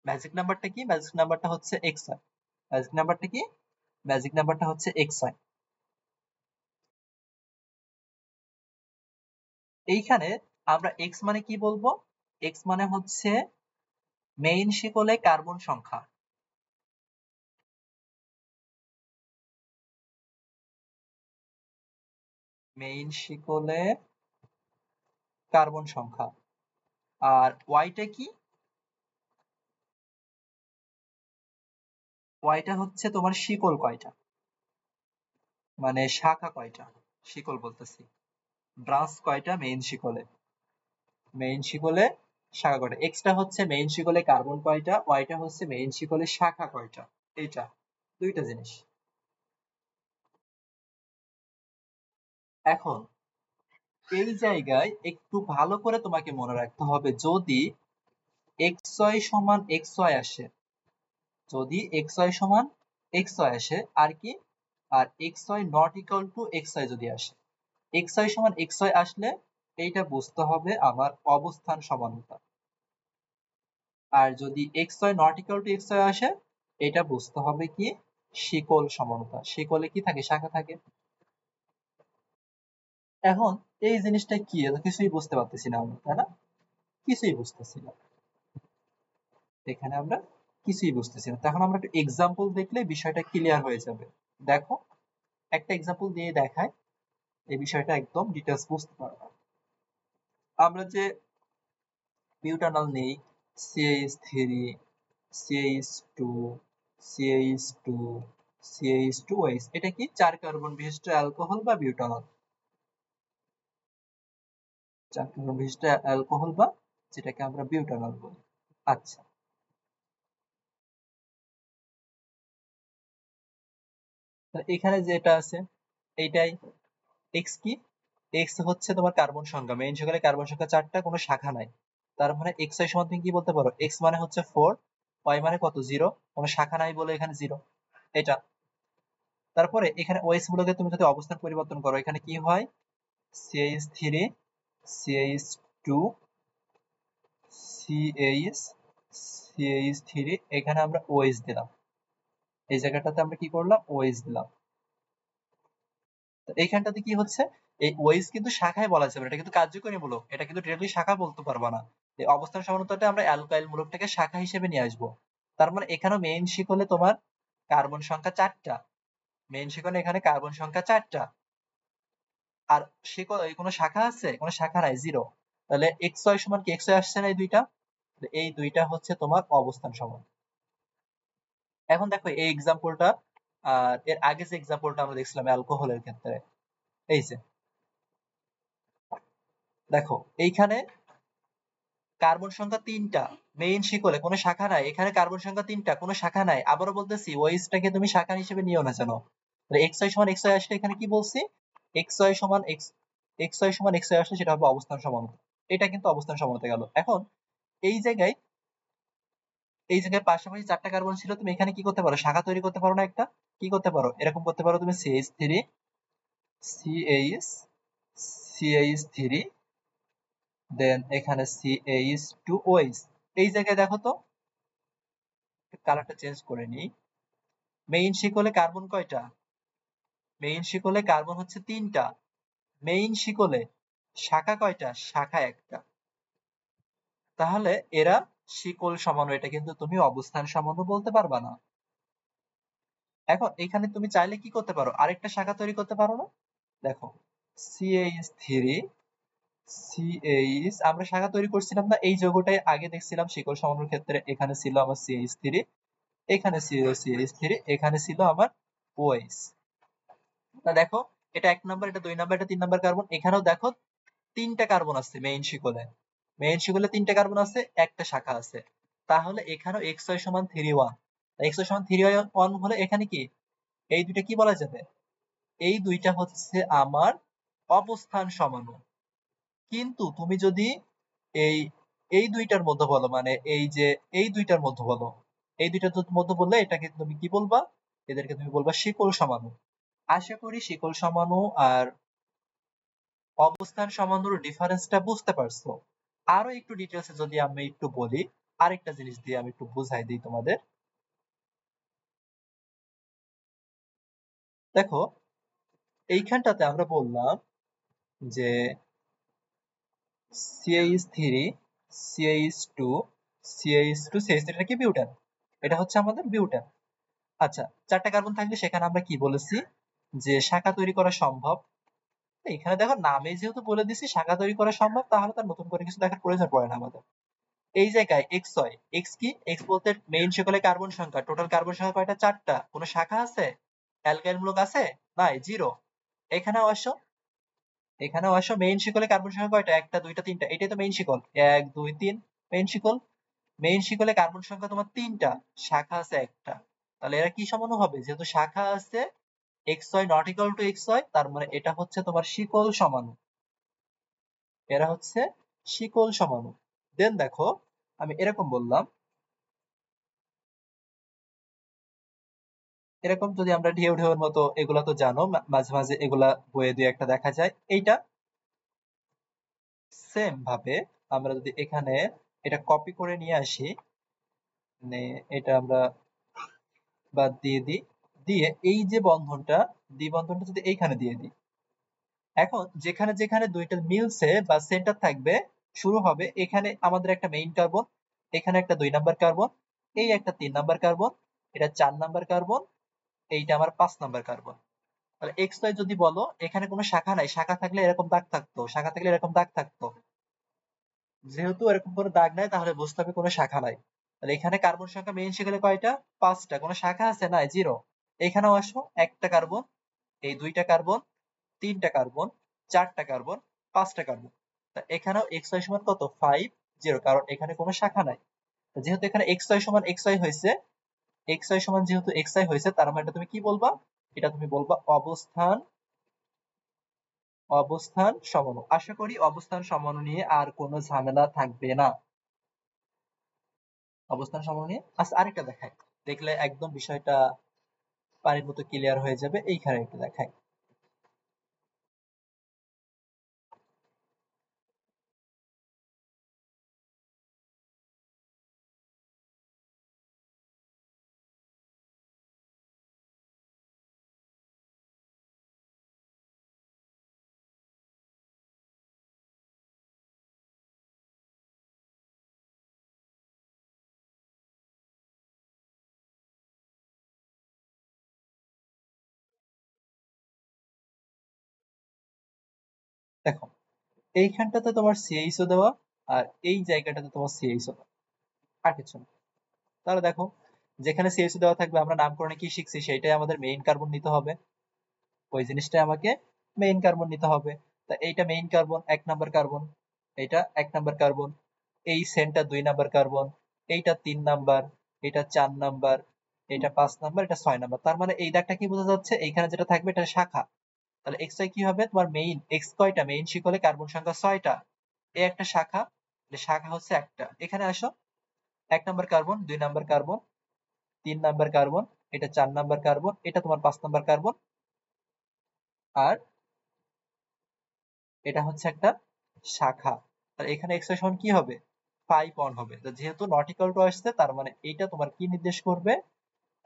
ম্যাজিক নাম্বারটা কি, ম্যাজিক নাম্বারটা হচ্ছে xy। ম্যাজিক নাম্বারটা কি, ম্যাজিক নাম্বারটা হচ্ছে xy। এইখানে আমরা x মানে কি বলবো, x মানে হচ্ছে মেইন শিকলে কার্বন সংখ্যা। মেইন শিকলে কার্বন সংখ্যা। আর ওয়াইটা কি, ওয়াইটা হচ্ছে তোমার শিকল কয়টা, মানে শাখা কয়টা, শিকল বলতেছি, ব্রাঞ্চ কয়টা মেইন শিকলে, মেইন শিকলে শাখা কয়টা। এক্সটা হচ্ছে মেইন শিকলে কার্বন কয়টা, ওয়াইটা হচ্ছে মেইন শিকলে শাখা কয়টা। এইটা দুইটা জিনিস। এখন এই জায়গায় একটু ভালো করে তোমাকে মনে রাখতে হবে, যদি xy সমান xy আসে, যদি xy সমান xy আসে আর কি, আর xy not equal to xy যদি আসে, xy সমান xy আসলে এইটা বুঝতে হবে আমার অবস্থান সমানুতা। আর যদি xy not equal to xy আসে, এটা বুঝতে হবে কি শিকল সমানুতা। শিকলে কি থাকে, শাখা থাকে। এখন এই জিনিসটা কি, কিছুই বুঝতে পারতেছি না আমরা, তাই না? কিছুই বুঝতেছি না, এখানে আমরা কিছুই বুঝতেছি না। তখন আমরা একটা এক্সাম্পল দেখলে বিষয়টা ক্লিয়ার হয়ে যাবে। দেখো, একটা এক্সাম্পল দিয়ে দেখায়, এই বিষয়টা একদম ডিটেলস বুঝতে পারবে। আমরা যে বিউটানল নেই, CH3 CH2 CH2 CH2OH, এটা কি 4 কার্বন বিশিষ্ট অ্যালকোহল বা বিউটানল। 4 কার্বন বিশিষ্ট অ্যালকোহল বা যেটাকে আমরা বিউটানল বলি। আচ্ছা, এখানে যেটা আছে এইটাই এক্স কি, এক্স হচ্ছে তোমার কার্বন সংখ্যা। মেইন শিকলে কার্বন সংখ্যা 4টা, কোনো শাখা নাই। তার মানে এক্স এর সমান তুমি কি বলতে পারো, এক্স মানে হচ্ছে 4, ওয়াই মানে কত 0, কোনো শাখা নাই বলে এখানে 0। এটা তারপরে এখানে ওএইচ মূলকে তুমি যদি অবস্থান পরিবর্তন করো, এখানে কি হয়, CH3 CH2 CH CH3, এখানে আমরা OH দিলাম, এই জায়গাটাতে আমরা কি করলাম, OH দিলাম। তো এইখানটাতে কি হচ্ছে, এই ওয়েজ কিন্তু শাখায় বলা যাবে, এটা কিন্তু কার্যকরী মূলক, এটা কিন্তু ডিরেক্টলি শাখা বলতে পারবা না। এই অবস্থান সমানুতাটা আমরা অ্যালকাইল মূলকটাকে শাখা হিসেবে নিয়ে আসবো। তার মানে এখানেও মেইন শিকলে তোমার কার্বন সংখ্যা 4টা, মেইন শিকলে এখানে কার্বন সংখ্যা 4টা। আর শিকল কোনো শাখা আছে, কোনো শাখা নাই, 0। তাহলে xy সমান কি, xy আসছে না এই দুইটা, এই দুইটা হচ্ছে তোমার অবস্থান সমান। এখন দেখো এই এক্সাম্পলটা আর এর আগে যে এক্সাম্পলটা আমরা দেখছিলাম অ্যালকোহলের ক্ষেত্রে, এই যে দেখো এইখানে কার্বন সংখ্যা 3টা, মেইন শিকলে কোনো শাখা নাই, এখানে কার্বন সংখ্যা 3টা, কোনো শাখা নাই। আবারও বলতেছি ওএইচটাকে তুমি শাখা হিসেবে নিও না যেন। xy সমান xy আসলে এখানে কি বলছি, xy সমান xy আসলে সেটা হবে অবস্থান সমানুতা। এটা কিন্তু অবস্থান সমানুতা গেল। এখন এই জায়গায় পাশাপাশি 4টা কার্বন ছিল, তুমি এখানে কি করতে পারো, শাখা তৈরি করতে পারো না একটা, কি করতে পারো, এরকম করতে পারো তুমি CH3 CH CH3 দেন এখানে CH2OH। এই জায়গায় দেখো তো, কালারটা চেঞ্জ করে নিই। মেইন শিকলে কার্বন কয়টা, মেইন শিকলে কার্বন হচ্ছে 3টা, মেইন শিকলে শাখা কয়টা, শাখা একটা। তাহলে এরা শিকল সমানু, এটা কিন্তু তুমি অবস্থান সমানু বলতে পারবা না। এখন এখানে তুমি চাইলে কি করতে পারো, আরেকটা শাখা তৈরি করতে পারো না। দেখো CH3 CH, আমরা শাখা তৈরি করছিলাম না, এই যৌগটাই আগে দেখছিলাম শিকল সমানুর ক্ষেত্রে, এখানে ছিল আমার CH3, এখানে ছিল CH3, এখানে ছিল আমার OH। দেখো এটা 1 নাম্বার, এটা 2 নাম্বার, এটা 3 নাম্বার কার্বন। এখানেও দেখো 3টা কার্বন আছে মেইন শিকলে, মেইন শিকলে 3টা কার্বন আছে, একটা শাখা আছে। তাহলে এখানেও xy সমান 3 1, xy সমান 3 1 হলে এখানে কি, এই দুইটা কি বলা যাবে, এই দুইটা হচ্ছে আমার অবস্থান সমাণু। কিন্তু তুমি যদি এই এই দুইটার মধ্যে বলো, মানে এই যে এই দুইটার মধ্যে বলো, এই দুইটার মধ্যে বললে এটাকে তুমি কি বলবা, এদেরকে তুমি বলবা শিকল সমাণু। আশা করি শিকল সমাণু আর অবস্থান সমাণুর ডিফারেন্সটা বুঝতে পারছো। আরো একটু ডিটেলসে যদি আমি একটু বলি, আরেকটা জিনিস দিয়ে আমি একটু বুঝাই দিই তোমাদের। দেখো এইখানটাতে আমরা বললাম যে CH3 CH2 CH2 CH3, এটা কি বিউটেন, এটা হচ্ছে আমাদের বিউটেন। আচ্ছা, 4টা কার্বন থাকলে সেখানে আমরা কি বলেছি, যে শাখা তৈরি করা সম্ভব। এখানে দেখো নামে যেহেতু বলে দিছি শাখা তৈরি করা সম্ভব, তাহলে তার নতুন করে কিছু দেখার প্রয়োজন পড়ে না আমাদের। এই জায়গায় xy, x কি, x বলতে মেইন শিকলে কার্বন সংখ্যা, টোটাল কার্বন সংখ্যা কয়টা, 4টা, কোনো শাখা আছে, অ্যালকাইল মূলক আছে, নাই, জিরো। এখানেও আসো, এখানেও আসো, মেইন শিকলে কার্বন সংখ্যা কয়টা, 1টা 2টা 3টা, এটাই তো মেইন শিকল, 1 2 3 মেইন শিকল। মেইন শিকলে কার্বন সংখ্যা তোমার 3টা, শাখা আছে একটা। তাহলে এরা কি সমাণু হবে, যেহেতু শাখা আছে, xy not equal to xy, তার মানে এটা হচ্ছে তোমার শিকল সমাণু, এরা হচ্ছে শিকল সমাণু। দেন দেখো আমি এরকম বললাম, এরকম যদি আমরা ঢেউ ঢেউর মতো, এগুলা তো জানো, মাঝে মাঝে এগুলা বইয়ে দুই একটা দেখা যায়। এইটা সেম ভাবে আমরা যদি এখানে এটা কপি করে নিয়ে আসি, মানে এটা আমরা বাদ দিয়ে দিই, দিয়ে এই যে বন্ধনটা, দ্বিবন্ধনটা যদি এইখানে দিয়ে দিই, এখন যেখানে যেখানে দুইটা মিলছে বা সেন্টার থাকবে, শুরু হবে এখানে আমাদের একটা মেইন কার্বন, এখানে একটা 2 নাম্বার কার্বন, এই একটা 3 নাম্বার কার্বন, এটা 4 নাম্বার কার্বন, এইটা আমার 5 নাম্বার কার্বন। তাহলে এক্স ওয়াই যদি বলো, এখানে কোনো শাখা নাই, শাখা থাকলে এরকম দাগ থাকতো, শাখা থাকলে এরকম দাগ থাকতো। যেহেতু এরকম কোনো দাগ নাই, তাহলে বুঝতে হবে কোনো শাখা নাই। তাহলে এখানে কার্বন সংখ্যা মেইন শিকলে কয়টা, 5টা, কোনো শাখা আছে, নাই, জিরো। এখানেও আসো, একটা কার্বন, এই 2টা কার্বন, 3টা কার্বন, 4টা কার্বন, 5টা কার্বন। তা এখানেও এক্স ওয়াই সমান কত, 5 0, কারণ এখানে কোনো শাখা নাই। যেহেতু এখানে এক্স ওয়াই সমান এক্স ওয়াই হয়েছে, এক্স ওয়াই সমান যেহেতু এক্স ওয়াই হয়েছে, তার মানে এটা তুমি কি বলবা, এটা তুমি বলবা অবস্থান, অবস্থান সমাণু। আশা করি অবস্থান সমাণু নিয়ে আর কোনো ঝামেলা থাকবে না। অবস্থান সমাণু নিয়ে আচ্ছা আরেকটা দেখাই, দেখলে একদম বিষয়টা পানির মতো ক্লিয়ার হয়ে যাবে। এইখানে একটু দেখাই। দেখো এইখানটাতে তোমার সিএইচও দেওয়া, আর এই জায়গাটাতে তোমার সিএইচও দেওয়া, আর কিছু না। তাহলে দেখো, যেখানে সিএইচও দেওয়া থাকবে, আমরা নামকরণে কি শিখছি, সেটাই আমাদের মেইন কার্বন নিতে হবে, ওই জিনিসটাই আমাকে মেইন কার্বন নিতে হবে। তা এইটা মেইন কার্বন, 1 নাম্বার কার্বন, এটা 1 নাম্বার কার্বন, এই চেনটা 2 নাম্বার কার্বন, এইটা 3 নাম্বার, এটা 4 নাম্বার, এটা 5 নাম্বার, এটা 6 নাম্বার। তার মানে এই দাগটা কি বোঝা যাচ্ছে, এইখানে যেটা থাকবে এটা শাখা। তাহলে xy কি হবে, তোমার মেইন x কয়টা, মেইন শিকলে কার্বন সংখ্যা 6টা, এই একটা শাখা, শাখা হচ্ছে একটা। এখানে আসো, 1 number carbon, 2 number carbon, 3 number carbon, এটা 4 নাম্বার কার্বন, এটা তোমার 5 নাম্বার কার্বন, আর এটা হচ্ছে একটা শাখা। আর এখানে xy সমান কি হবে, 5 হবে। তো যেহেতু নট ইকুয়াল টু আসছে, তার মানে এইটা তোমার কি নির্দেশ করবে,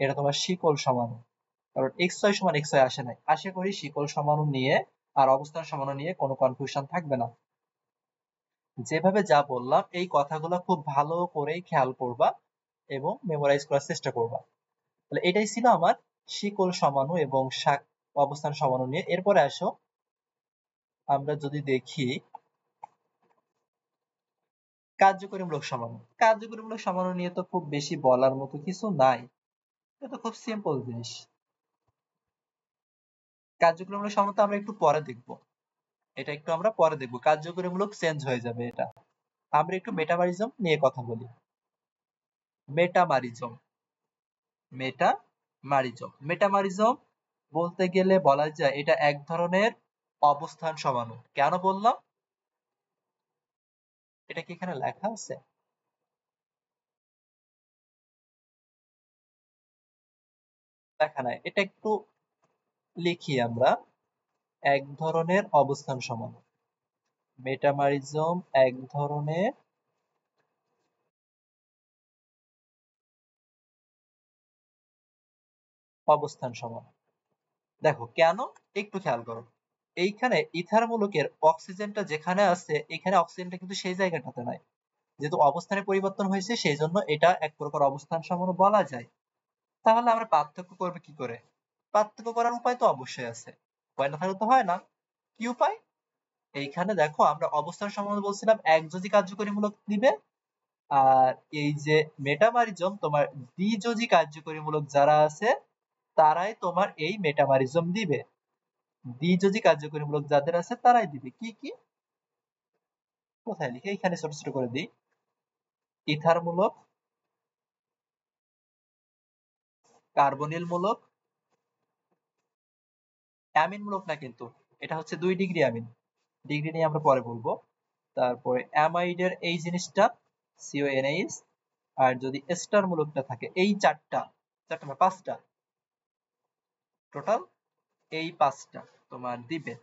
এটা তোমার শিকল সমাণু। কারণ xy সমান xy আসে নাই। আশা করি শিকল সমাণু নিয়ে আর অবস্থান সমাণু নিয়ে কোনো কনফিউশন থাকবে না। যেভাবে যা বললাম এই কথাগুলো খুব ভালো করেই খেয়াল করবা এবং মেমোরাইজ করার চেষ্টা করবা। তাহলে এটাই ছিল আমার শিকল সমাণু এবং অবস্থান সমাণু নিয়ে। এরপরে আসো, আমরা যদি দেখি কার্যকরীমূলক সমাণু। কার্যকরীমূলক সমাণু নিয়ে তো খুব বেশি বলার মতো কিছু নাই, এটা খুব সিম্পল জিনিস। কার্যকরীমূলক সমাণু তো আমরা একটু পরে দেখবো, এটা একটু আমরা পরে দেখবো, কার্যকরীমূলক চেঞ্জ হয়ে যাবে এটা। আমরা একটু মেটামারিজম নিয়ে কথা বলি। মেটামারিজম, মেটামারিজম বলতে গেলে বলা যায় এটা এক ধরনের অবস্থান সমাণু। কেন বললাম, এটা কি এখানে লেখা আছে? লেখা নাই, এটা একটু লিখি আমরা। এক ধরনের অবস্থান সমাণু, মেটামারিজম এক ধরনের অবস্থান সমাণু। দেখো কেন, একটু খেয়াল করো। এইখানে ইথার মূলকের অক্সিজেনটা যেখানে আছে, এখানে অক্সিজেনটা কিন্তু সেই জায়গাটাতে নাই। যেহেতু অবস্থানের পরিবর্তন হয়েছে, সেই জন্য এটা এক প্রকার অবস্থান সমাণু বলা যায়। তাহলে আমরা পার্থক্য করবো কি করে? পার্থক্য করার উপায় তো অবশ্যই আছে, উপায় না থাকলে তো হয় না। কি উপায়? এইখানে দেখো, আমরা অবস্থান সমাণু বলছিলাম একযোজি কার্যকরীমূলক দিবে, আর এই যে মেটামারিজম তোমার দ্বিযোজি কার্যকরীমূলক যারা আছে, তারাই তোমার এই মেটামারিজম দিবে। দ্বিযোজি কার্যকরীমূলক যাদের আছে তারাই দিবে। কি কি, কোথায় লিখে, এইখানে ছোট ছোট করে দিই। ইথার মূলক, কার্বনিল মূলক, অ্যামিন মূলক না কিন্তু, এটা হচ্ছে 2 ডিগ্রি অ্যামিন, ডিগ্রি নিয়ে আমরা পরে বলবো। তারপরে অ্যামাইডের এই জিনিসটা CONH, আর যদি এস্টার মূলকটা থাকে, এই চারটা, চারটা না পাঁচটা, টোটাল এই পাঁচটা তোমার দিবে।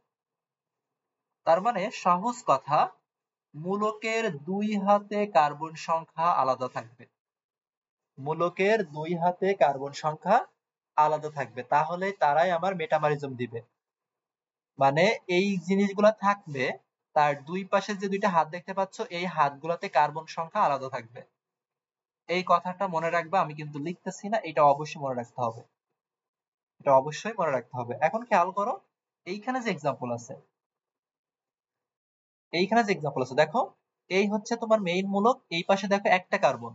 তার মানে সহজ কথা, মূলকের 2 হাতে কার্বন সংখ্যা আলাদা থাকবে, মূলকের 2 হাতে কার্বন সংখ্যা আলাদা থাকবে, তাহলে তারাই আমার মেটামারিজম দিবে। মানে এই জিনিসগুলা থাকবে, তার দুই পাশে যে দুইটা হাত দেখতে পাচ্ছ, এই হাতগুলাতে কার্বন সংখ্যা আলাদা থাকবে। এই কথাটা মনে রাখবা, আমি কিন্তু লিখতেছি না, এটা অবশ্যই মনে রাখতে হবে, এটা অবশ্যই মনে রাখতে হবে। এখন খেয়াল করো, এইখানে যে এক্সাম্পল আছে, এইখানে যে এক্সাম্পল আছে দেখো, এই হচ্ছে তোমার মেইন মূলক, এই পাশে দেখো একটা কার্বন,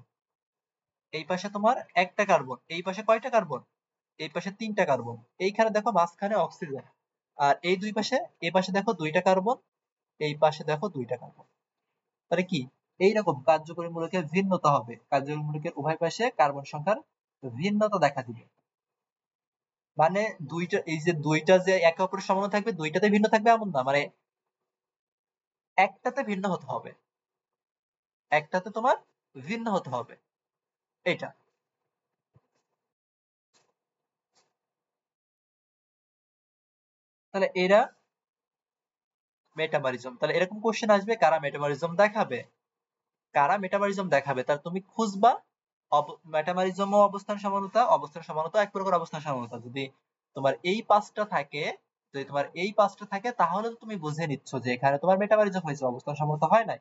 এই পাশে তোমার একটা কার্বন, এই পাশে কয়টা কার্বন, এই পাশে 3টা কার্বন, এইখানে দেখো মাঝখানে অক্সিজেন, আর এই দুই পাশে, এই পাশে দেখো 2টা কার্বন, এই পাশে দেখো 2টা কার্বন। তাহলে কি, এইরকম কার্যকরী মূলকের ভিন্নতা হবে, কার্যকরী মূলকের উভয় পাশে কার্বন সংখ্যার ভিন্নতা দেখা দিবে। মানে দুইটা, এই যে দুইটা যে একে অপরের সমান থাকবে, দুইটাতে ভিন্ন থাকবে এমন না, মানে একটাতে ভিন্ন হতে হবে, একটাতে তোমার ভিন্ন হতে হবে, এটা। তাহলে এরা মেটামারিজম। তাহলে এরকম কোশ্চেন আসবে, কারা মেটামারিজম দেখাবে, কারা মেটামারিজম দেখাবে, তার তুমি খুঁজবা। মেটামারিজম ও অবস্থান সমানতা, অবস্থান সমানতা এক প্রকার অবস্থান সমানতা। যদি তোমার এই পাঁচটা থাকে, যদি তোমার এই পাঁচটা থাকে, তাহলে তো তুমি বুঝে নিচ্ছ যে এখানে তোমার মেটামারিজম হয়েছে, অবস্থান সমানতা হয় নাই,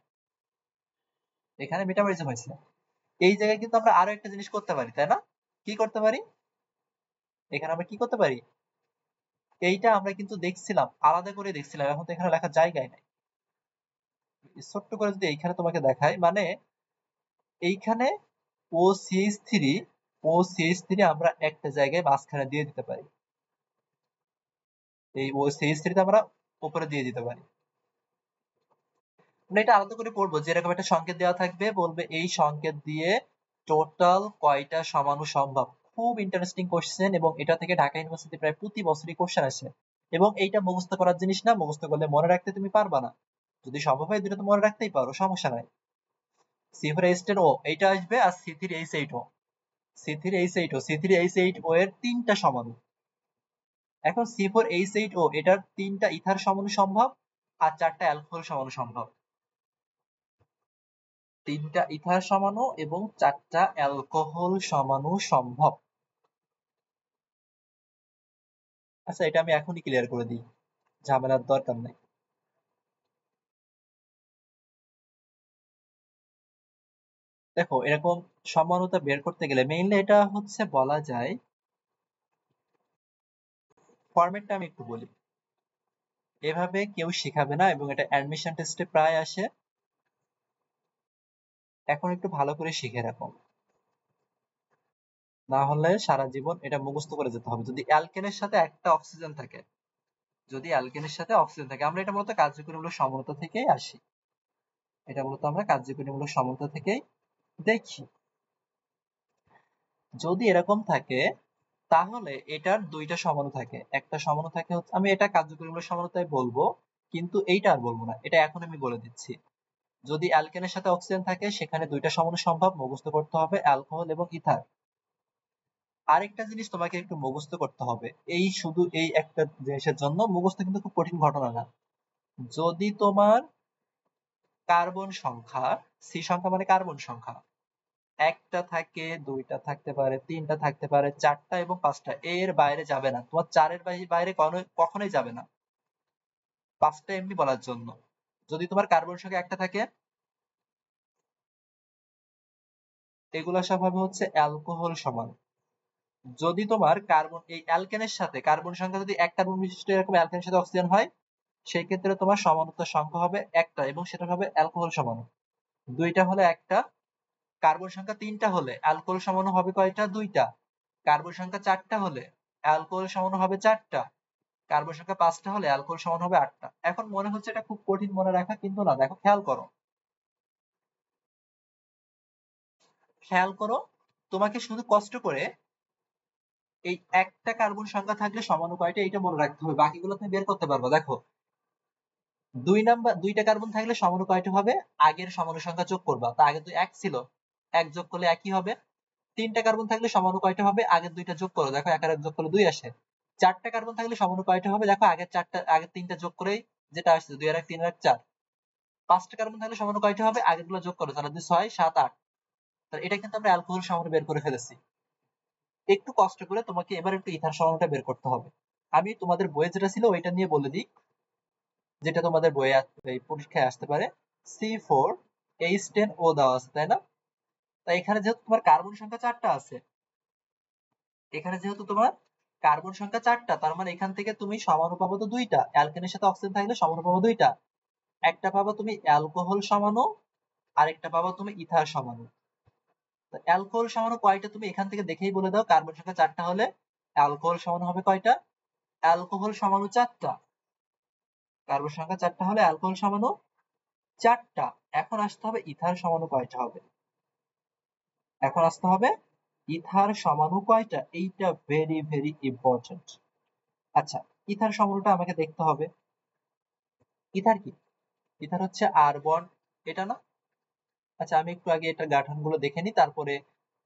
এখানে মেটামারিজম হয়েছে। এই জায়গায় কিন্তু আমরা আরো একটা জিনিস করতে পারি, তাই না? কি করতে পারি, এখানে আমরা কি করতে পারি, এইটা আমরা কিন্তু দেখছিলাম, আলাদা করে দেখছিলাম, এখন তো এখানে লেখার জায়গায় নাই। ছোট্ট করে যদি এইখানে তোমাকে দেখাই, মানে এইখানে OCH3, OCH3 আমরা একটা জায়গায় মাঝখানে দিয়ে দিতে পারি, এই OCH3 তে আমরা উপরে দিয়ে দিতে পারি। আমরা এটা আলাদা করে পড়বো যে এরকম একটা সংকেত দেওয়া থাকবে, বলবে এই সংকেত দিয়ে টোটাল কয়টা সমাণু সম্ভব। খুব ইন্টারেস্টিং কোশ্চেন, এবং এটা থেকে ঢাকা ইউনিভার্সিটি প্রায় প্রতি বছরই কোশ্চেন আসে। এবং এইটা মুখস্থ করার জিনিস না, মুখস্থ করলে মনে রাখতে তুমি পারবা না। যদি সম্ভব হয় দুটো তো মনে রাখতেই পারো, সমস্যা নাই। C4H10O এইটা আসবে, আর C3H8O, C3H8O, C3H8O এর তিনটা সমাণু। এখন C4H8O এটার তিনটা ইথার সমাণু সম্ভব, আর চারটা অ্যালকোহল সমাণু সম্ভব। তিনটা ইথার সমাণু এবং চারটা অ্যালকোহল সমাণু সম্ভব। আচ্ছা, এটা আমি এখনই ক্লিয়ার করে দিই, ঝামেলার দরকার নেই। দেখো, এরকম সমানুতা বের করতে গেলে মেইনলি এটা হচ্ছে বলা যায়, ফরম্যাটটা আমি একটু বলি। এভাবে কেউ শিখাবে না, এবং এটা অ্যাডমিশন টেস্টে প্রায় আসে। এখন একটু ভালো করে শিখে রাখো, না হলে সারা জীবন এটা মুখস্থ করে যেতে হবে। যদি অ্যালকেনের সাথে একটা অক্সিজেন থাকে, যদি অ্যালকেনের সাথে অক্সিজেন থাকে, আমরা এটা মূলত কার্যকরীমূলক সমতা থেকেই আসি। এটা মূলত আমরা কার্যকরীমূলক সমতা থেকেই দেখি। যদি এরকম থাকে, তাহলে এটার দুইটা সমাণু থাকে। একটা সমাণু থাকে হচ্ছে, আমি এটা কার্যকরীমূলক সমতায় বলবো, কিন্তু এইটা আর বলবো না, এটা এখন আমি বলে দিচ্ছি। যদি অ্যালকেনের সাথে অক্সিজেন থাকে, সেখানে দুইটা সমাণু সম্ভব, মুখস্থ করতে হবে অ্যালকোহল এবং ইথার। আরেকটা জিনিস তোমাকে একটু মুখস্থ করতে হবে, এই শুধু এই একটা জিনিসের জন্য মুখস্থ কিন্তু খুব কঠিন ঘটনা না। যদি তোমার কার্বন সংখ্যা, সি সংখ্যা মানে কার্বন সংখ্যা, একটা থাকে, দুইটা থাকতে পারে, তিনটা থাকতে পারে, চারটা এবং পাঁচটা, এর বাইরে যাবে না। তোমার চারের বাইরে কখনোই যাবে না, পাঁচটা এমনি বলার জন্য। যদি তোমার কার্বন সংখ্যা একটা থাকে, এগুলা সব হবে হচ্ছে অ্যালকোহল সমান। যদি তোমার কার্বন, এই অ্যালকেনের সাথে কার্বন সংখ্যা যদি এক কার্বন বিশিষ্ট এরকম অ্যালকেনের সাথে অক্সিজেন হয়, সেই ক্ষেত্রে তোমার সমানুত্তর সংখ্যা হবে একটা, এবং সেটা হবে অ্যালকোহল সমাণু। দুইটা হলে একটা, কার্বন সংখ্যা তিনটা হলে অ্যালকোহল সমাণু হবে কয়টা? দুইটা। কার্বন সংখ্যা চারটা হলে অ্যালকোহল সমাণু হবে চারটা। কার্বন সংখ্যা পাঁচটা হলে অ্যালকোহল সমান হবে আটটা। এখন মনে হচ্ছে এটা খুব কঠিন মনে রাখা, কিন্তু না, দেখো খেয়াল করো, খেয়াল করো, তোমাকে শুধু কষ্ট করে এই একটা কার্বন সংখ্যা থাকলে সমাণু কয়টা এটা মনে রাখতে হবে, বাকিগুলো তুমি বের করতে পারবে। দেখো, দুইটা কার্বন থাকলে সমাণু কয়টা হবে, আগের সমাণু সংখ্যা যোগ করবা, তা আগে তো এক ছিল, এক যোগ করলে একই হবে। তিনটা কার্বন থাকলে সমাণু কয়টা হবে, আগের দুইটা যোগ করো, দেখো এক আর এক যোগ করলে দুই আসে। চারটা কার্বন থাকলে সমাণু কয়টা হবে, দেখো আগের তিনটা যোগ করেই যেটা আসছে, দুই আর এক তিন আর এক চার। পাঁচটা কার্বন থাকলে সমাণু কয়টা হবে, আগের গুলো যোগ করো, তাহলে 6 7 8। তাহলে এটা কিন্তু আমরা অ্যালকোহল সমাণু বের করে ফেলেছি। একটু কষ্ট করে তোমাকে এবার একটু ইথার সমাণুটা বের করতে হবে। আমি তোমাদের বইয়ে যেটা ছিল ওইটা নিয়ে বলে দিই, যেটা তোমাদের বইয়ে এই পরীক্ষায় আসতে পারে। C4H10O দেওয়া আছে, তাই না? তাই এখানে যেহেতু তোমার কার্বন সংখ্যা চারটা আছে, এখানে যেহেতু তোমার কার্বন সংখ্যা চারটা, তার মানে এখান থেকে তুমি সমাণু পাবো তো দুইটা, অ্যালকেনের সাথে অক্সিজেন থাকলে সমাণু পাবো দুইটা। একটা পাবো তুমি অ্যালকোহল সমাণু, আরেকটা পাবো তুমি ইথার সমাণু। তো অ্যালকোহল সমাণু কয়টা তুমি এখান থেকে দেখেই বলে দাও, কার্বন সংখ্যা চারটা হলে অ্যালকোহল সমাণু হবে কয়টা? অ্যালকোহল সমাণু চারটা। কার্বন সংখ্যা চারটা হলে অ্যালকোহল সমাণু চারটা। এখন আসতে হবে ইথার সমাণু কয়টা হবে, এখন আসতে হবে ইথার সমাণু কয়টা, এইটা ভেরি ভেরি ইম্পর্টেন্ট। আচ্ছা, ইথার সমাণুটা আমাকে দেখতে হবে। ইথার কি? ইথার হচ্ছে আর বন্ড, এটা না? আচ্ছা, আমি একটু আগে এটা গাঠন গুলো দেখে নিই, তারপরে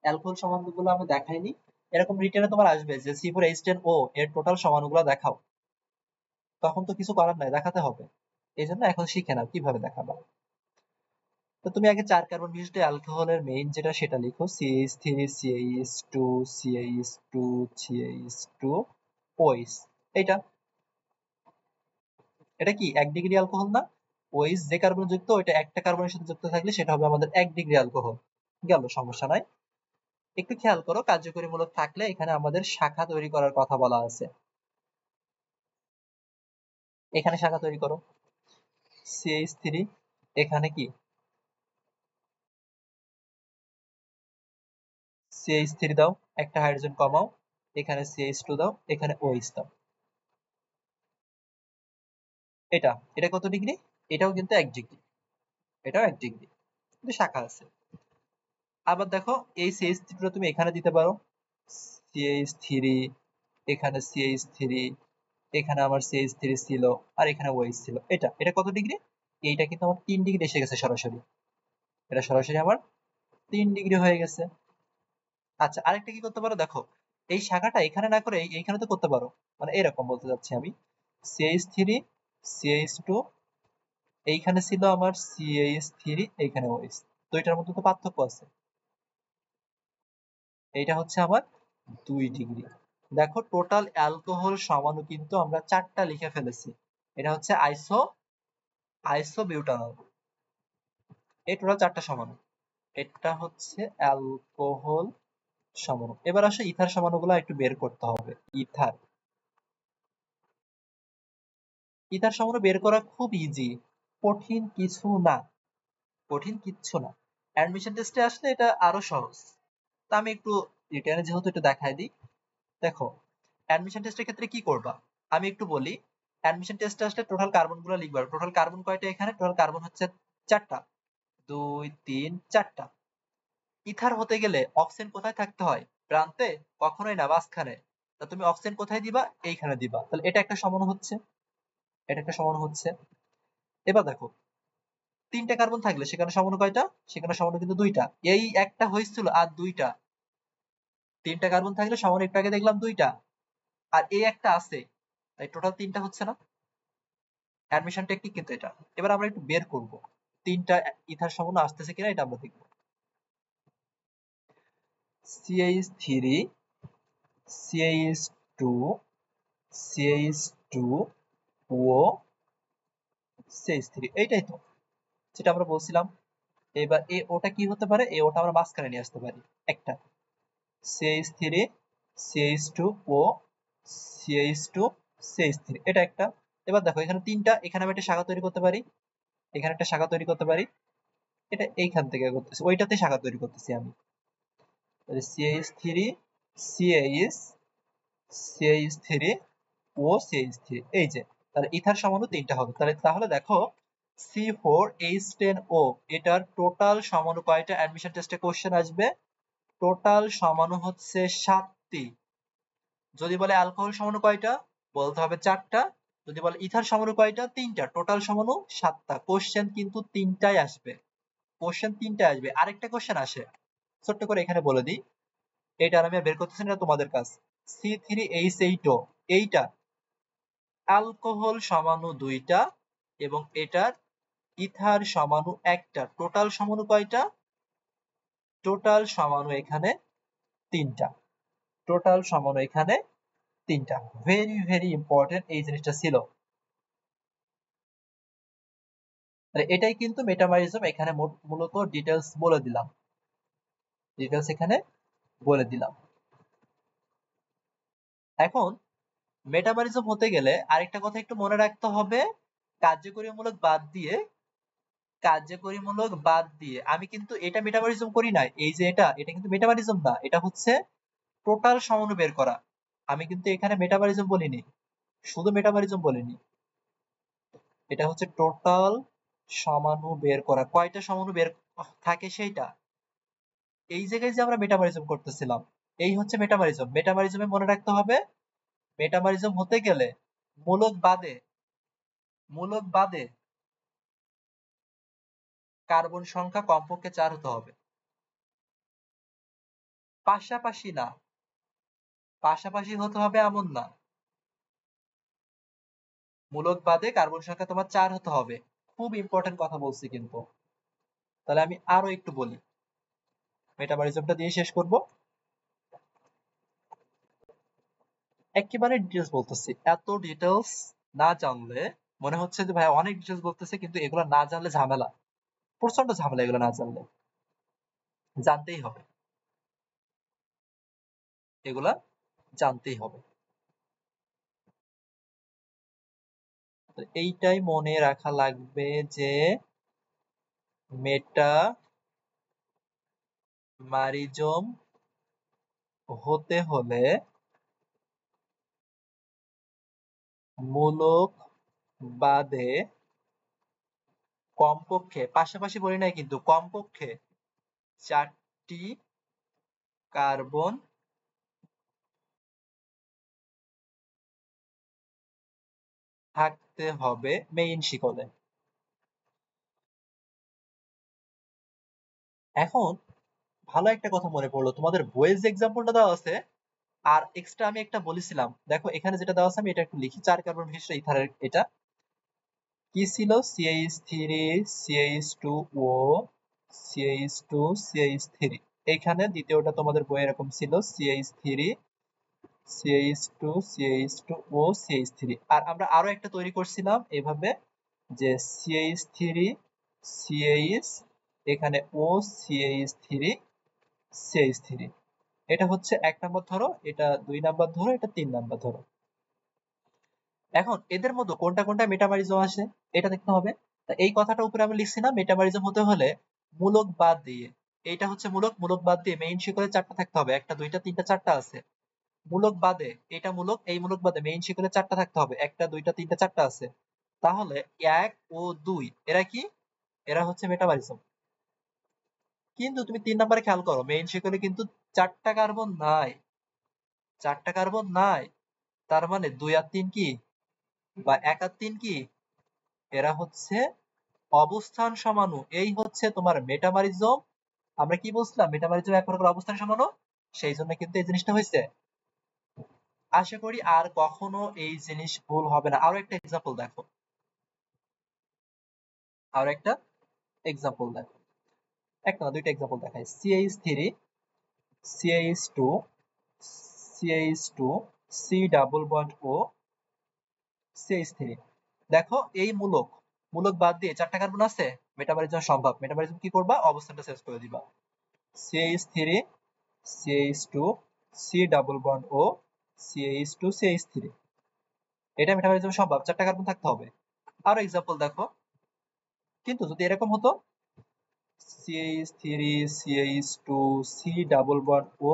অ্যালকোহল সমাণু গুলো আমি দেখাইনি। এরকম রিটেনে তোমার আসবে যে C4H10O এর টোটাল সমাণু গুলো দেখাও, তখন তো কিছু করার নাই, দেখাতে হবে। এই জন্য এখন শিখে নাও কিভাবে দেখাবা। তো তুমি আগে চার কার্বন বিশিষ্ট অ্যালকোহলের মেইন যেটা সেটা লিখো, CH3 CH2 CH2 CH2 OH। এটা এটা কি 1 ডিগ্রি অ্যালকোহল না? OH যে কার্বন যুক্ত, ওইটা একটা কার্বনের সাথে যুক্ত থাকলে সেটা হবে আমাদের 1 ডিগ্রি অ্যালকোহল। গেল, সমস্যা নাই। একটু খেয়াল করো, কার্যকরীমূলক থাকলে এখানে আমাদের শাখা তৈরি করার কথা বলা আছে। এখানে শাখা তৈরি করো, CH3, এখানে কি CH3 দাও, একটা হাইড্রোজেন কমাও, এখানে CH2 দাও, এখানে OH দাও। এটা এটা কত ডিগ্রি? এটাও কিন্তু 1 ডিগ্রি। এটাও 1 ডিগ্রি, কিন্তু শাখা আছে। আবার দেখো এই CH3 টা তুমি এখানে দিতে পারো, CH3, এখানে CH3, এখানে আমার CH3 ছিল, আর এখানে OH ছিল। এটা এটা কত ডিগ্রি? এইটা কিন্তু আমার 3 ডিগ্রি এসে গেছে সরাসরি। এটা সরাসরি আমার 3 ডিগ্রি হয়ে গেছে। আচ্ছা, আরেকটা কি করতে পারো দেখো, এই শাখাটা এখানে না করে এইখানে তো করতে পারো। মানে এরকম বলতে যাচ্ছি আমি, CH3, CH2, এইখানে ছিল আমার CH3, এইখানে OH, দুইটার মধ্যে তো পার্থক্য আছে। এইটা হচ্ছে আমার 2 ডিগ্রি। দেখো টোটাল অ্যালকোহল সমাণু কিন্তু আমরা 4টা লিখে ফেলেছি। এটা হচ্ছে আইসোবিউটানল। এই টোটাল 4টা সমাণু। এটা হচ্ছে অ্যালকোহল সমাণু। এবার আসো ইথার সমাণুগুলো একটু বের করতে হবে। ইথার ইথার সমাণু বের করা খুব ইজি, কঠিন কিছু না, কঠিন কিচ্ছু না। অ্যাডমিশন টেস্টে আসলে এটা আরো সহজ। তা আমি একটু রিটার্নে যেহেতু একটু দেখাই দিই। দেখো অ্যাডমিশন টেস্টের ক্ষেত্রে কি করবা আমি একটু বলি। অ্যাডমিশন টেস্টে আসলে টোটাল কার্বন গুলো লিখবা। টোটাল কার্বন কয়টা? এখানে টোটাল কার্বন হচ্ছে 4টা, 2 3 4টা। ইথার হতে গেলে অক্সিজেন কোথায় থাকতে হয়? প্রান্তে? কখনোই না, মাঝখানে। তা তুমি অক্সিজেন কোথায় দিবা? এইখানে দিবা। তাহলে এটা একটা সমাণু হচ্ছে, এটা একটা সমাণু হচ্ছে। এবার দেখো 3টা কার্বন থাকলে সেখানে সমাণু কয়টা? সেখানে সমাণু কিন্তু 2টা। এই একটা হয়েছিল আর 2টা। 3টা কার্বন থাকলে সমাণু একটু আগে দেখলাম 2টা, আর এই একটা আছে, তাই টোটাল 3টা হচ্ছে না? অ্যাডমিশন টেকনিক কিন্তু এটা। এবার আমরা একটু বের করব 3টা ইথার সমাণু আসতেছে কিনা, এটা আমরা দেখব। CH3, CH2, CH2, O, CH3, এইটাই তো যেটা আমরা বলছিলাম। এবার এ ওটা কি হতে পারে? এ ওটা আমরা মাঝখানে নিয়ে আসতে পারি একটা, CH3, CH2, O, CH2, CH3, এটা একটা। এবার দেখো এখানে 3টা, এখানে আমি একটা শাখা তৈরি করতে পারি, এখানে একটা শাখা তৈরি করতে পারি। এটা এইখান থেকে করতেছি, ওইটাতে শাখা তৈরি করতেছি আমি। CH3, CH, CH3, O, CH3, এই যে। তাহলে ইথার সমাণু 3টা হবে। তাহলে দেখো C4H10O, এটার টোটাল সমাণু কয়টা? অ্যাডমিশন টেস্টে কোশ্চেন আসবে। টোটাল সমাণু হচ্ছে 7টি। যদি বলে অ্যালকোহল সমাণু কয়টা? বলতে হবে 4টা। যদি বলে ইথার সমাণু কয়টা? 3টা। টোটাল সমাণু 7টা। কোশ্চেন কিন্তু 3টাই আসবে, কোশ্চেন 3টাই আসবে। আরেকটা কোশ্চেন আসে, ছোট্ট করে এখানে বলে দিই, এটা আমি বের করতেছি না, তোমাদের কাজ। C3H8O, এইটা অ্যালকোহল সমাণু 2টা এবং এটার ইথার সমাণু 1টা। টোটাল সমাণু কয়টা? টোটাল সমাণু এখানে 3টা। টোটাল সমাণু এখানে 3টা। ভেরি ভেরি ইম্পর্টেন্ট এই জিনিসটা ছিল। এটাই কিন্তু মেটামরিজম। এখানে মূলত ডিটেলস বলে দিলাম, ডিটেলস এখানে বলে দিলাম। এখন মেটাবলিজম হতে গেলে আরেকটা কথা একটু মনে রাখতে হবে, কার্যকরীমূলক বাদ দিয়ে, কার্যকরীমূলক বাদ দিয়ে আমি কিন্তু এটা মেটাবলিজম করি নাই। এই যে এটা, এটা কিন্তু মেটাবলিজম না, এটা হচ্ছে টোটাল সমাণু বের করা। আমি কিন্তু এখানে মেটাবলিজম বলিনি, শুধু মেটাবলিজম বলিনি, এটা হচ্ছে টোটাল সমাণু বের করা। কয়টা সমাণু বের থাকে সেইটা। এই জায়গায় যে আমরা মেটাবলিজম করতেছিলাম, এই হচ্ছে মেটাবলিজম। মেটাবলিজমে মনে রাখতে হবে, মেটাবলিজম হতে গেলে মূলক বাদে, মূলক বাদে কার্বন সংখ্যা কমপক্ষে 4 হতে হবে। পাশাপাশি না, পাশাপাশি হতে হবে এমন না, মূলক বাদে কার্বন সংখ্যা তোমার 4 হতে হবে। খুব ইম্পর্টেন্ট কথা বলছি কিন্তু। তাহলে আমি আরো একটু বলি, মেটাবলিজমটা দিয়ে শেষ করব। একেবারে ডিটেলস বলতেছি, এত ডিটেলস না জানলে মনে হচ্ছে যে ভাই অনেক ডিটেলস বলতেছে, কিন্তু এগুলো না জানলে ঝামেলা, প্রচন্ড ঝামেলা এগুলো না জানলে। জানতেই হবে, এগুলা জানতেই হবে। এইটাই মনে রাখা লাগবে যে মেটামারিজম হতে হলে মূলক বাদে কমপক্ষে, পাশাপাশি বলি নাই কিন্তু, কমপক্ষে 4টি কার্বন থাকতে হবে মেইন শিকলে। এখন ভালো একটা কথা মনে পড়লো, তোমাদের বইয়ের যে এক্সাম্পলটা দেওয়া আছে আর এক্সট্রা আমি একটা বলেছিলাম, দেখো এখানে যেটা দেওয়া আছে আমি এটা একটু লিখি। 4 কার্বন বিশিষ্ট ইথারের এটা কি ছিল? CH3 CH2O CH2 CH3। এখানে দ্বিতীয়টা তোমাদের বইয়ে এরকম ছিল CH3 CH2 CH2O CH3। আর আমরা আরো একটা তৈরি করছিলাম এভাবে, যে CH3 CH, এখানে O CH3 CH3। এটা হচ্ছে 1 নাম্বার ধরো, এটা 2 নাম্বার ধরো, এটা 3 নাম্বার ধরো। এখন এদের মধ্যে কোনটা কোনটা মেটামরিজম আসে এটা দেখতে হবে। তা এই কথাটা উপরে আমি লিখছি না, মেটামরিজম হতে হলে মূলক বাদ দিয়ে, এইটা হচ্ছে মূলক, মূলক বাদ দিয়ে মেইন শিকলে 4টা থাকতে হবে। 1টা 2টা 3টা 4টা আছে। মূলক বাদে, এটা মূলক, এই মূলক বাদে মেইন শিকলে 4টা থাকতে হবে। 1টা 2টা 3টা 4টা আছে। তাহলে 1 ও 2 এরা কি? এরা হচ্ছে মেটামরিজম। কিন্তু তুমি 3 নম্বরে খেয়াল করো, মেইন শিকলে কিন্তু 4টা কার্বন নাই, 4টা কার্বন নাই। তার মানে 2 আর 3 কি, বা 1 আর 3 কি? এরা হচ্ছে অবস্থান সমাণু। এই হচ্ছে তোমার মেটামরিজম। আমরা কি বলছিলাম? মেটামরিজম এক প্রকার অবস্থান সমাণু, সেই জন্য কিন্তু এই জিনিসটা হয়েছে। আশা করি আর কখনো এই জিনিস ভুল হবে না। আরো একটা এক্সাম্পল দেখো, আরো একটা এক্সাম্পল দেখো, একটা না দুইটা এক্সাম্পল দেখাই। CH3 CH2 CH2 C double bond O CH3। দেখো এই মূলক, মূলক বাদ দিয়ে 4টা কার্বন আছে, মেটামরিজম সম্ভব। মেটামরিজম কি করবা? অবস্থানটা চেঞ্জ করে দিবা। CH3 CH2 C double bond O CH2 CH3। এটা মেটামরিজম সম্ভব, 4টা কার্বন থাকতে হবে। আরো এক্সাম্পল দেখো, কিন্তু যদি এরকম হতো CH3 CH2 C double bond O,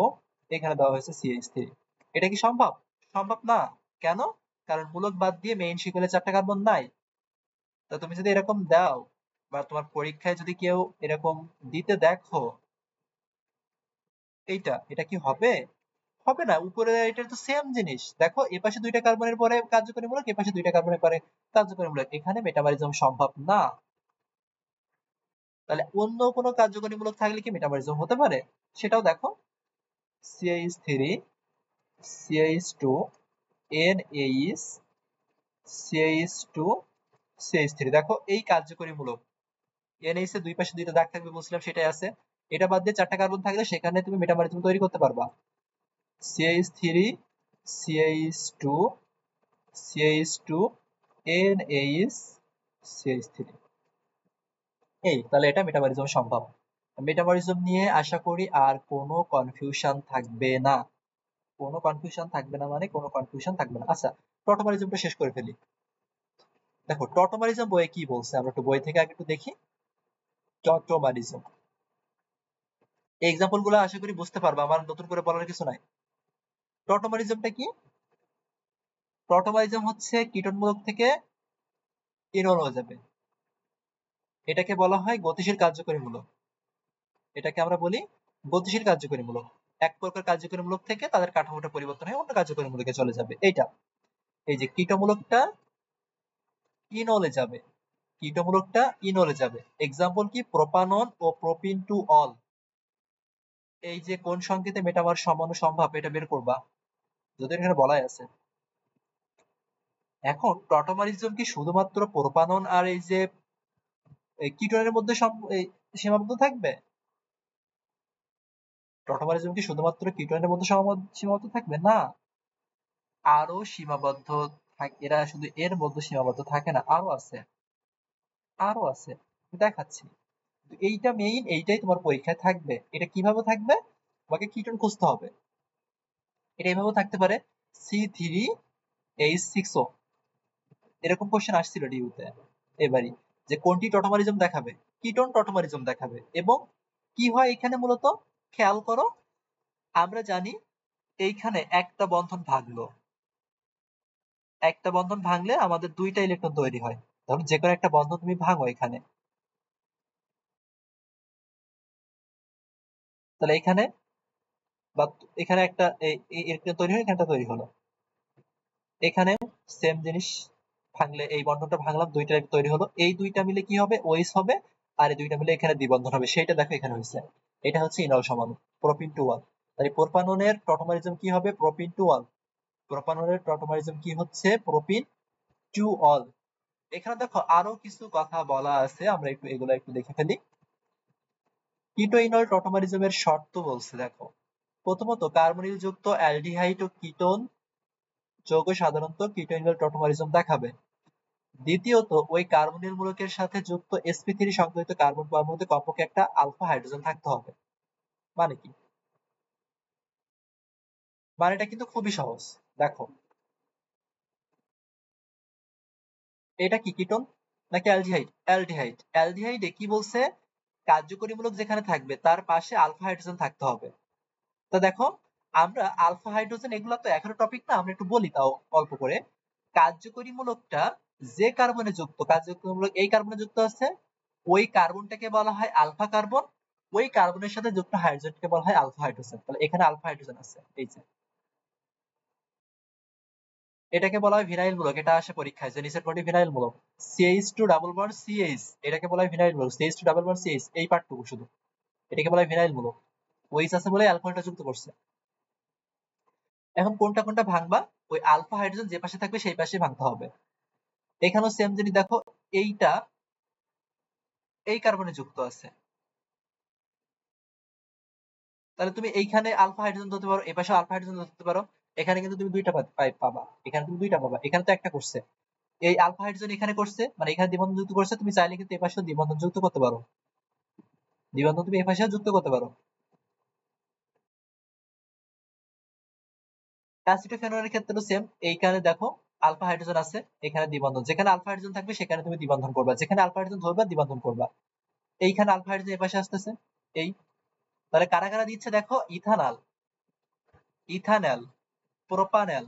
এখানে দেওয়া হয়েছে CH3, এটা কি সম্ভব? সম্ভব না। কেন? কারণ মূলক বাদ দিয়ে মেইন শিকলে 4টা কার্বন নাই। তা তুমি যদি এরকম দাও, বা তোমার পরীক্ষায় যদি কেউ এরকম দিতে দেখো, এটা কি হবে? হবে না। উপরে এটা তো সেম জিনিস। দেখো এপাশে 2টা কার্বনের পরে কার্যকরীমূলক, এপাশে 2টা কার্বনের পরে কার্যকরীমূলক, এখানে মেটামরিজম সম্ভব না। তাহলে অন্য কোনো কার্যকরীমূলক থাকলে কি মেটামরিজম হতে পারে? সেটাও দেখো। CH3 CH2 NH CH2 CH3। দেখো এই কার্যকরীমূলক, NH এর দুই পাশে 2টা দাগ থাকবে বলছিলাম, সেটাই আছে। এটা বাদ দিয়ে 4টা কার্বন থাকলে সেখানে তুমি মেটামরিজম তৈরি করতে পারবা। CH3 CH2 CH2 NH CH3। এই তাহলে এটা মেটামরিজম সম্ভব। মেটামরিজম নিয়ে আশা করি আর কোনো কনফিউশন থাকবে না। কোনো কনফিউশন থাকবে না মানে কোনো কনফিউশন থাকবে না। আচ্ছা, টটোমারিজমটা শেষ করে ফেলি। দেখো টটোমারিজম বইয়ে কি বলছে, আমরা একটু বই থেকে আগে একটু দেখি। টটোমারিজম এই এক্সাম্পল গুলো আশা করি বুঝতে পারবো, আমার নতুন করে বলার কিছু নাই। টটোমারিজমটা কি? টটোমারিজম হচ্ছে কীটনমূলক থেকে ইনল হয়ে যাবে, এটাকে বলা হয় গতিশীল কার্যকরীমূলক। এটাকে আমরা বলি গতিশীল কার্যকরীমূলক। এক প্রকার কার্যকরীমূলক থেকে তাদের কাঠামোটা পরিবর্তন হয়ে অন্য কার্যকরীমূলকে চলে যাবে। এইটা, এই যে কীটমূলকটা ইনলে যাবে, কীটমূলকটা ইনলে যাবে। এক্সাম্পল কি? প্রোপানন ও প্রোপিন টু অল। এই যে কোন সংকেতে মেটামার সমাণু সম্ভব এটা বের করবা, যদি এখানে বলাই আছে। এখন টটোমারিজম কি শুধুমাত্র প্রোপানন আর এই যে কিটোনের মধ্যে সীমাবদ্ধ থাকবে? টটোমারিজম কি শুধুমাত্র কিটোনের মধ্যে সীমাবদ্ধ থাকবে? না, আরো সীমাবদ্ধ থাকে। এরা শুধু এর মধ্যে সীমাবদ্ধ থাকে না, আরো আছে, আরো আছে, দেখাচ্ছি। এইটা মেইন, এইটাই তোমার পরীক্ষায় থাকবে। এটা কিভাবে থাকবে? তোমাকে কিটোন খুঁজতে হবে। এটা এভাবে থাকতে পারে C3H6O, এরকম কোশ্চেন আসছিল ডিউতে এবারই, যে কোনটি টটোমারিজম দেখাবে? কিটোন টটোমারিজম দেখাবে। এবং কি হয় এখানে মূলত, খেয়াল করো, আমরা জানি এইখানে একটা বন্ধন ভাঙলো, একটা বন্ধন ভাঙলে আমাদের 2টা ইলেকট্রন তৈরি হয়। ধরো যে কোনো একটা বন্ধন তুমি ভাঙো এখানে, তাহলে এখানে বা এখানে একটা তৈরি হলো, এখানটা তৈরি হলো, এখানে সেম জিনিস ভাঙলে এই বন্ধনটা ভাঙলাম, দুইটা তৈরি হলো, এই দুইটা মিলে কি হবে, ওএইচ হবে, আর এই দুইটা মিলে এখানে দ্বিবন্ধন হবে, সেটা দেখো এখানে হয়েছে। এটা হচ্ছে ইনল সমাণু প্রোপিন টু ওয়াল। তাই প্রোপাননের টটোমারিজম কি হবে, প্রোপিন টু ওয়াল। প্রোপাননের টটোমারিজম কি হচ্ছে, প্রোপিন টু অল। এখানে দেখো আরো কিছু কথা বলা আছে, আমরা একটু এগুলো একটু দেখে ফেলি। কিটো ইনল টটোমারিজমের শর্ত বলছে দেখো, প্রথমত কার্বনিল যুক্ত অ্যালডিহাইড ও কিটোন যৌগ সাধারণত কিটো ইনল টটোমারিজম দেখাবে। দ্বিতীয়ত ওই কার্বনিল মূলকের সাথে যুক্ত sp3 সংশ্লিষ্ট কার্বন পরমাণুতে কমপক্ষে একটা আলফা হাইড্রোজেন থাকতে হবে। মানে কি, মানে এটা কিন্তু খুবই সহজ। দেখো এটা কি, কিটোন নাকি অ্যালডিহাইড? অ্যালডিহাইড। অ্যালডিহাইডে কি বলছে, কার্যকরী মূলক যেখানে থাকবে তার পাশে আলফা হাইড্রোজেন থাকতে হবে। তো দেখো আমরা আলফা হাইড্রোজেন এগুলো তো এখনো টপিক না, আমরা একটু বলি তাও অল্প করে। কার্যকরী মূলকটা যে কার্বনে যুক্ত, কার্যকরী মূলক এই কার্বনে যুক্ত আছে, ওই কার্বনটাকে বলা হয় আলফা কার্বন, ওই কার্বনের সাথে যুক্ত হাইড্রোজেনকে বলা হয় আলফা হাইড্রোজেন। তাহলে এখানে আলফা হাইড্রোজেন আছে, এই যে এটাকে বলা হয় ভিনাইল মূলক। এটা আসে পরীক্ষায় যে নিচের কোনটি ভিনাইল মূলক, CH2 ডাবল বন্ড CH, এটাকে বলা হয় ভিনাইল মূলক। CH2 ডাবল বন্ড CH, এই পার্টটুকু শুধু, এটাকে বলা হয় ভিনাইল মূলক। ওইচ আছে বলে অ্যালকোহলটা যুক্ত করছে। এখন কোনটা কোনটা ভাঙবা, ওই আলফা হাইড্রোজেন যে পাশে থাকবে সেই পাশে ভাঙতে হবে। এখানেও সেম জিনিস দেখো, এইটা এই কার্বনে যুক্ত আছে, তাহলে তুমি এইখানে আলফা হাইড্রোজেন ধরতে পারো, এই পাশে আলফা হাইড্রোজেন ধরতে পারো। এখানে কিন্তু তুমি দুইটা পাবা, এখানে তুমি দুইটা পাবা, এখানে তো একটা করছে। এই আলফা হাইড্রোজেন এখানে করছে, মানে এখানে দ্বিবন্ধন যুক্ত করছে, তুমি চাইলে কিন্তু এই পাশেও দ্বিবন্ধন যুক্ত করতে পারো, দ্বিবন্ধন তুমি এই পাশেও যুক্ত করতে পারো। অ্যাসিটোফেনলের ক্ষেত্রেও সেম, এইখানে দেখো আলফা হাইড্রোজেন আছে, এখানে দ্বিবন্ধন, যেখানে আলফা হাইড্রোজেন থাকবে সেখানে তুমি দ্বিবন্ধন করবা, যেখানে আলফা হাইড্রোজেন ধরবা দ্বিবন্ধন করবা। এইখানে আলফা হাইড্রোজেন এই পাশে আসতেছে, এই, তাহলে কারা কারা দিচ্ছে দেখো, ইথানল, ইথানল, প্রোপানল,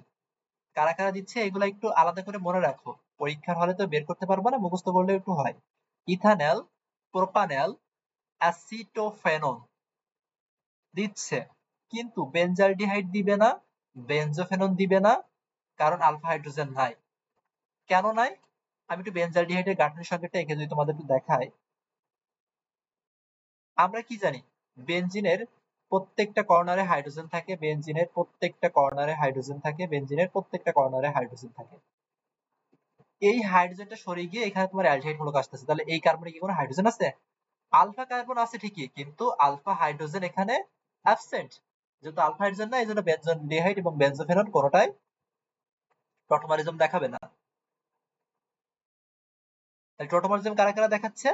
কারা কারা দিচ্ছে এগুলো একটু আলাদা করে মনে রাখো, পরীক্ষার হলে তো বের করতে পারবো না, মুখস্থ করলে একটু হয়। ইথানল, প্রোপানল, অ্যাসিটোফেনন দিচ্ছে, কিন্তু বেনজালডিহাইড দিবে না, বেনজোফেনন দিবে না, কারণ আলফা হাইড্রোজেন নাই। কেন নাই, আমি একটু বেনজালডিহাইডের গাঠনিক সংকেতটা এঁকে যদি তোমাদের একটু দেখাই। আমরা কি জানি, বেনজিনের প্রত্যেকটা কর্নারে হাইড্রোজেন থাকে, বেনজিনের প্রত্যেকটা কর্নারে হাইড্রোজেন থাকে, বেনজিনের প্রত্যেকটা কর্নারে হাইড্রোজেন থাকে। এই হাইড্রোজেনটা সরে গিয়ে এখানে তোমার অ্যালডিহাইড মূলক আসতেছে, তাহলে এই কার্বনে কি কোনো হাইড্রোজেন আছে? আলফা কার্বন আছে ঠিকই, কিন্তু আলফা হাইড্রোজেন এখানে অ্যাবসেন্ট। যেহেতু আলফা হাইড্রোজেন না, এই জন্য বেনজোডিহাইড এবং বেনজোফেনন কোনোটাই টটোমারিজম দেখাবে না। তাহলে টটোমারিজম কারা কারা দেখাচ্ছে,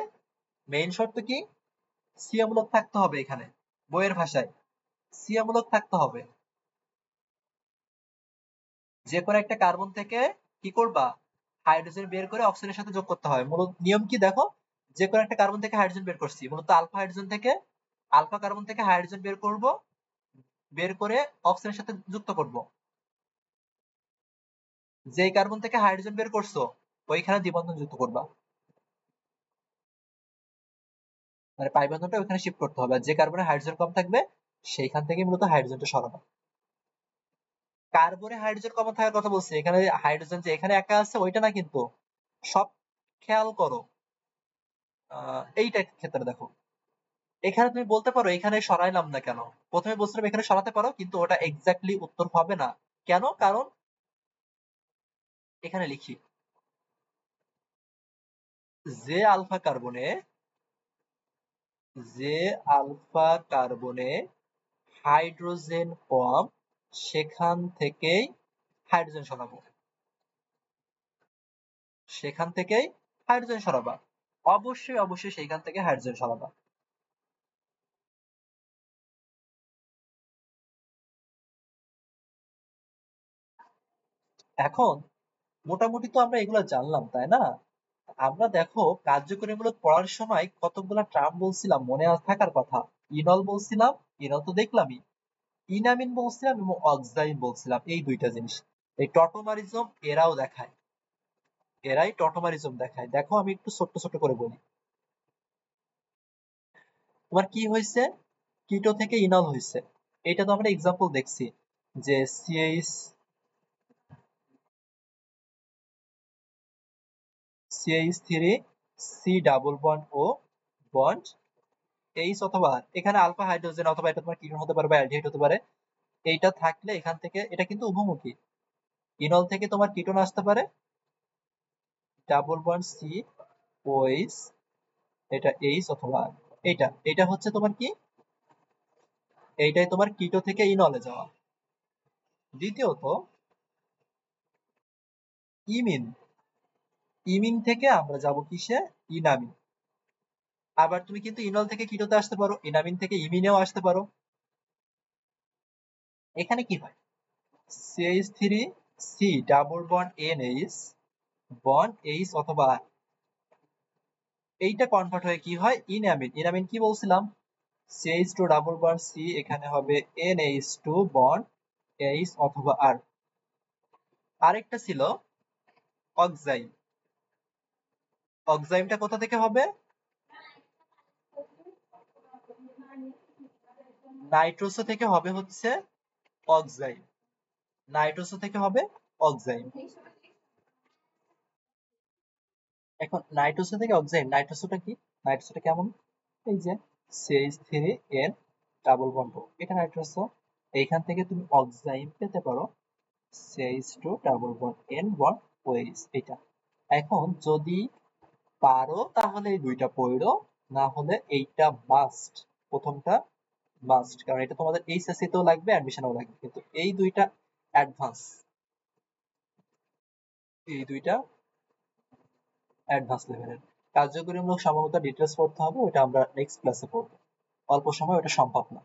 মেইন শর্ত কি, সিয়ামূলক থাকতে হবে, এখানে বইয়ের ভাষায় সিয়ামূলক থাকতে হবে। যে কোনো একটা কার্বন থেকে কি করবা, হাইড্রোজেন বের করে অক্সিজেনের সাথে যোগ করতে হয়। মূলত নিয়ম কি দেখো, যে কোনো একটা কার্বন থেকে হাইড্রোজেন বের করছি, মূলত আলফা হাইড্রোজেন থেকে, আলফা কার্বন থেকে হাইড্রোজেন বের করব, বের করে অক্সিজেনের সাথে যুক্ত করব। যেই কার্বন থেকে হাইড্রোজেন বের করছো ওইখানে দ্বিবন্ধন যুক্ত করবা, মানে পাই বন্ধনটা ওইখানে শিফট করতে হবে। আর যে কার্বনে হাইড্রোজেন কম থাকবে সেইখান থেকে মূলত হাইড্রোজেনটা সরাবা। কার্বনে হাইড্রোজেন কম থাকার কথা বলছি, এখানে হাইড্রোজেন যে এখানে একা আছে ওইটা না কিন্তু, সব খেয়াল করো। এইটার ক্ষেত্রে দেখো, এখানে তুমি বলতে পারো এখানে সরাইলাম না কেন, প্রথমে বলছিলাম এখানে সরাতে পারো, কিন্তু ওটা এক্স্যাক্টলি উত্তর হবে না। কেন, কারণ এখানে লিখি, যে আলফা কার্বনে, যে আলফা কার্বনে হাইড্রোজেন কম সেখান থেকেই হাইড্রোজেন সরাবো, সেখান থেকেই হাইড্রোজেন সরাবা, অবশ্যই অবশ্যই সেইখান থেকে হাইড্রোজেন সরাবা। এখন মোটামুটি তো আমরা এগুলো জানলাম, তাই না? আমরা দেখো কার্যকরীমূলক পড়ার সময় কতগুলা টার্ম বলছিলাম মনে থাকার কথা। ইনল বলছিলাম, ইনল তো দেখলামই, ইনামিন বলছিলাম এবং অক্সাইন বলছিলাম, এই দুইটা জিনিস। এই টটোমারিজম এরাও দেখায়, এরাই টটোমারিজম দেখায়। দেখো আমি একটু ছোট্ট ছোট্ট করে বলি। তোমার কি হয়েছে, কিটো থেকে ইনল হয়েছে, এটা তো আমরা এক্সাম্পল দেখছি যে CH3 C ডাবল বন্ড ও বন্ড এইচ অথবা আর, এখানে আলফা হাইড্রোজেন অথবা এটা তোমার কিটোন হতে পারে বা অ্যালডিহাইড হতে পারে। এইটা থাকলে এখান থেকে এটা কিন্তু উভমুখী, ইনল থেকে তোমার কিটোন আসতে পারে ডাবল বন্ড সি ও এইচ, এটা এইচ অথবা আর। এটা এটা হচ্ছে তোমার কি, এইটাই তোমার কিটো থেকে ইনলে যাওয়া। দ্বিতীয়ত ইমিন, ইমিন থেকে আমরা যাব কিসে, ইনামিন। আবার তুমি কিন্তু ইনল থেকে কিটোতে আসতে পারো, ইনামিন থেকে ইমিনেও আসতে পারো। এখানে কি হয়, CH3 C double bond NH bond H অথবা আর, এইটা কনভার্ট হয়ে কি হয় ইনামিন। ইনামিন কি বলছিলাম, CH2 ডাবল বন্ড C, এখানে হবে NH2 বন্ড এইচ অথবা আর। আরেকটা ছিল অক্সাইম, অক্সাইমটা কোথা থেকে হবে, নাইট্রোসো থেকে হবে হচ্ছে অক্সাইম, নাইট্রোসো থেকে হবে অক্সাইম। এখন নাইট্রোসো থেকে অক্সাইম, নাইট্রোসোটা কি, নাইট্রোসোটা কেমন, এই যে CH3N ডাবল বন্ড, এটা নাইট্রোসো। এইখান থেকে তুমি অক্সাইম পেতে পারো CH2 double bond N bond OH, এটা। এখন যদি পারো তাহলে এই দুইটা পড়ো, না হলে এইটা মাস্ট, প্রথমটা মাস্ট, কারণ এটা তোমাদের এইচএসসি তেও লাগবে, অ্যাডমিশনেও লাগবে, কিন্তু এই দুইটা অ্যাডভান্স, এই দুইটা অ্যাডভান্স লেভেলের। কার্যকরীমূলক সমানতা ডিটেলস পড়তে হবে, ওটা আমরা নেক্সট ক্লাসে পড়বো, অল্প সময় ওটা সম্ভব না।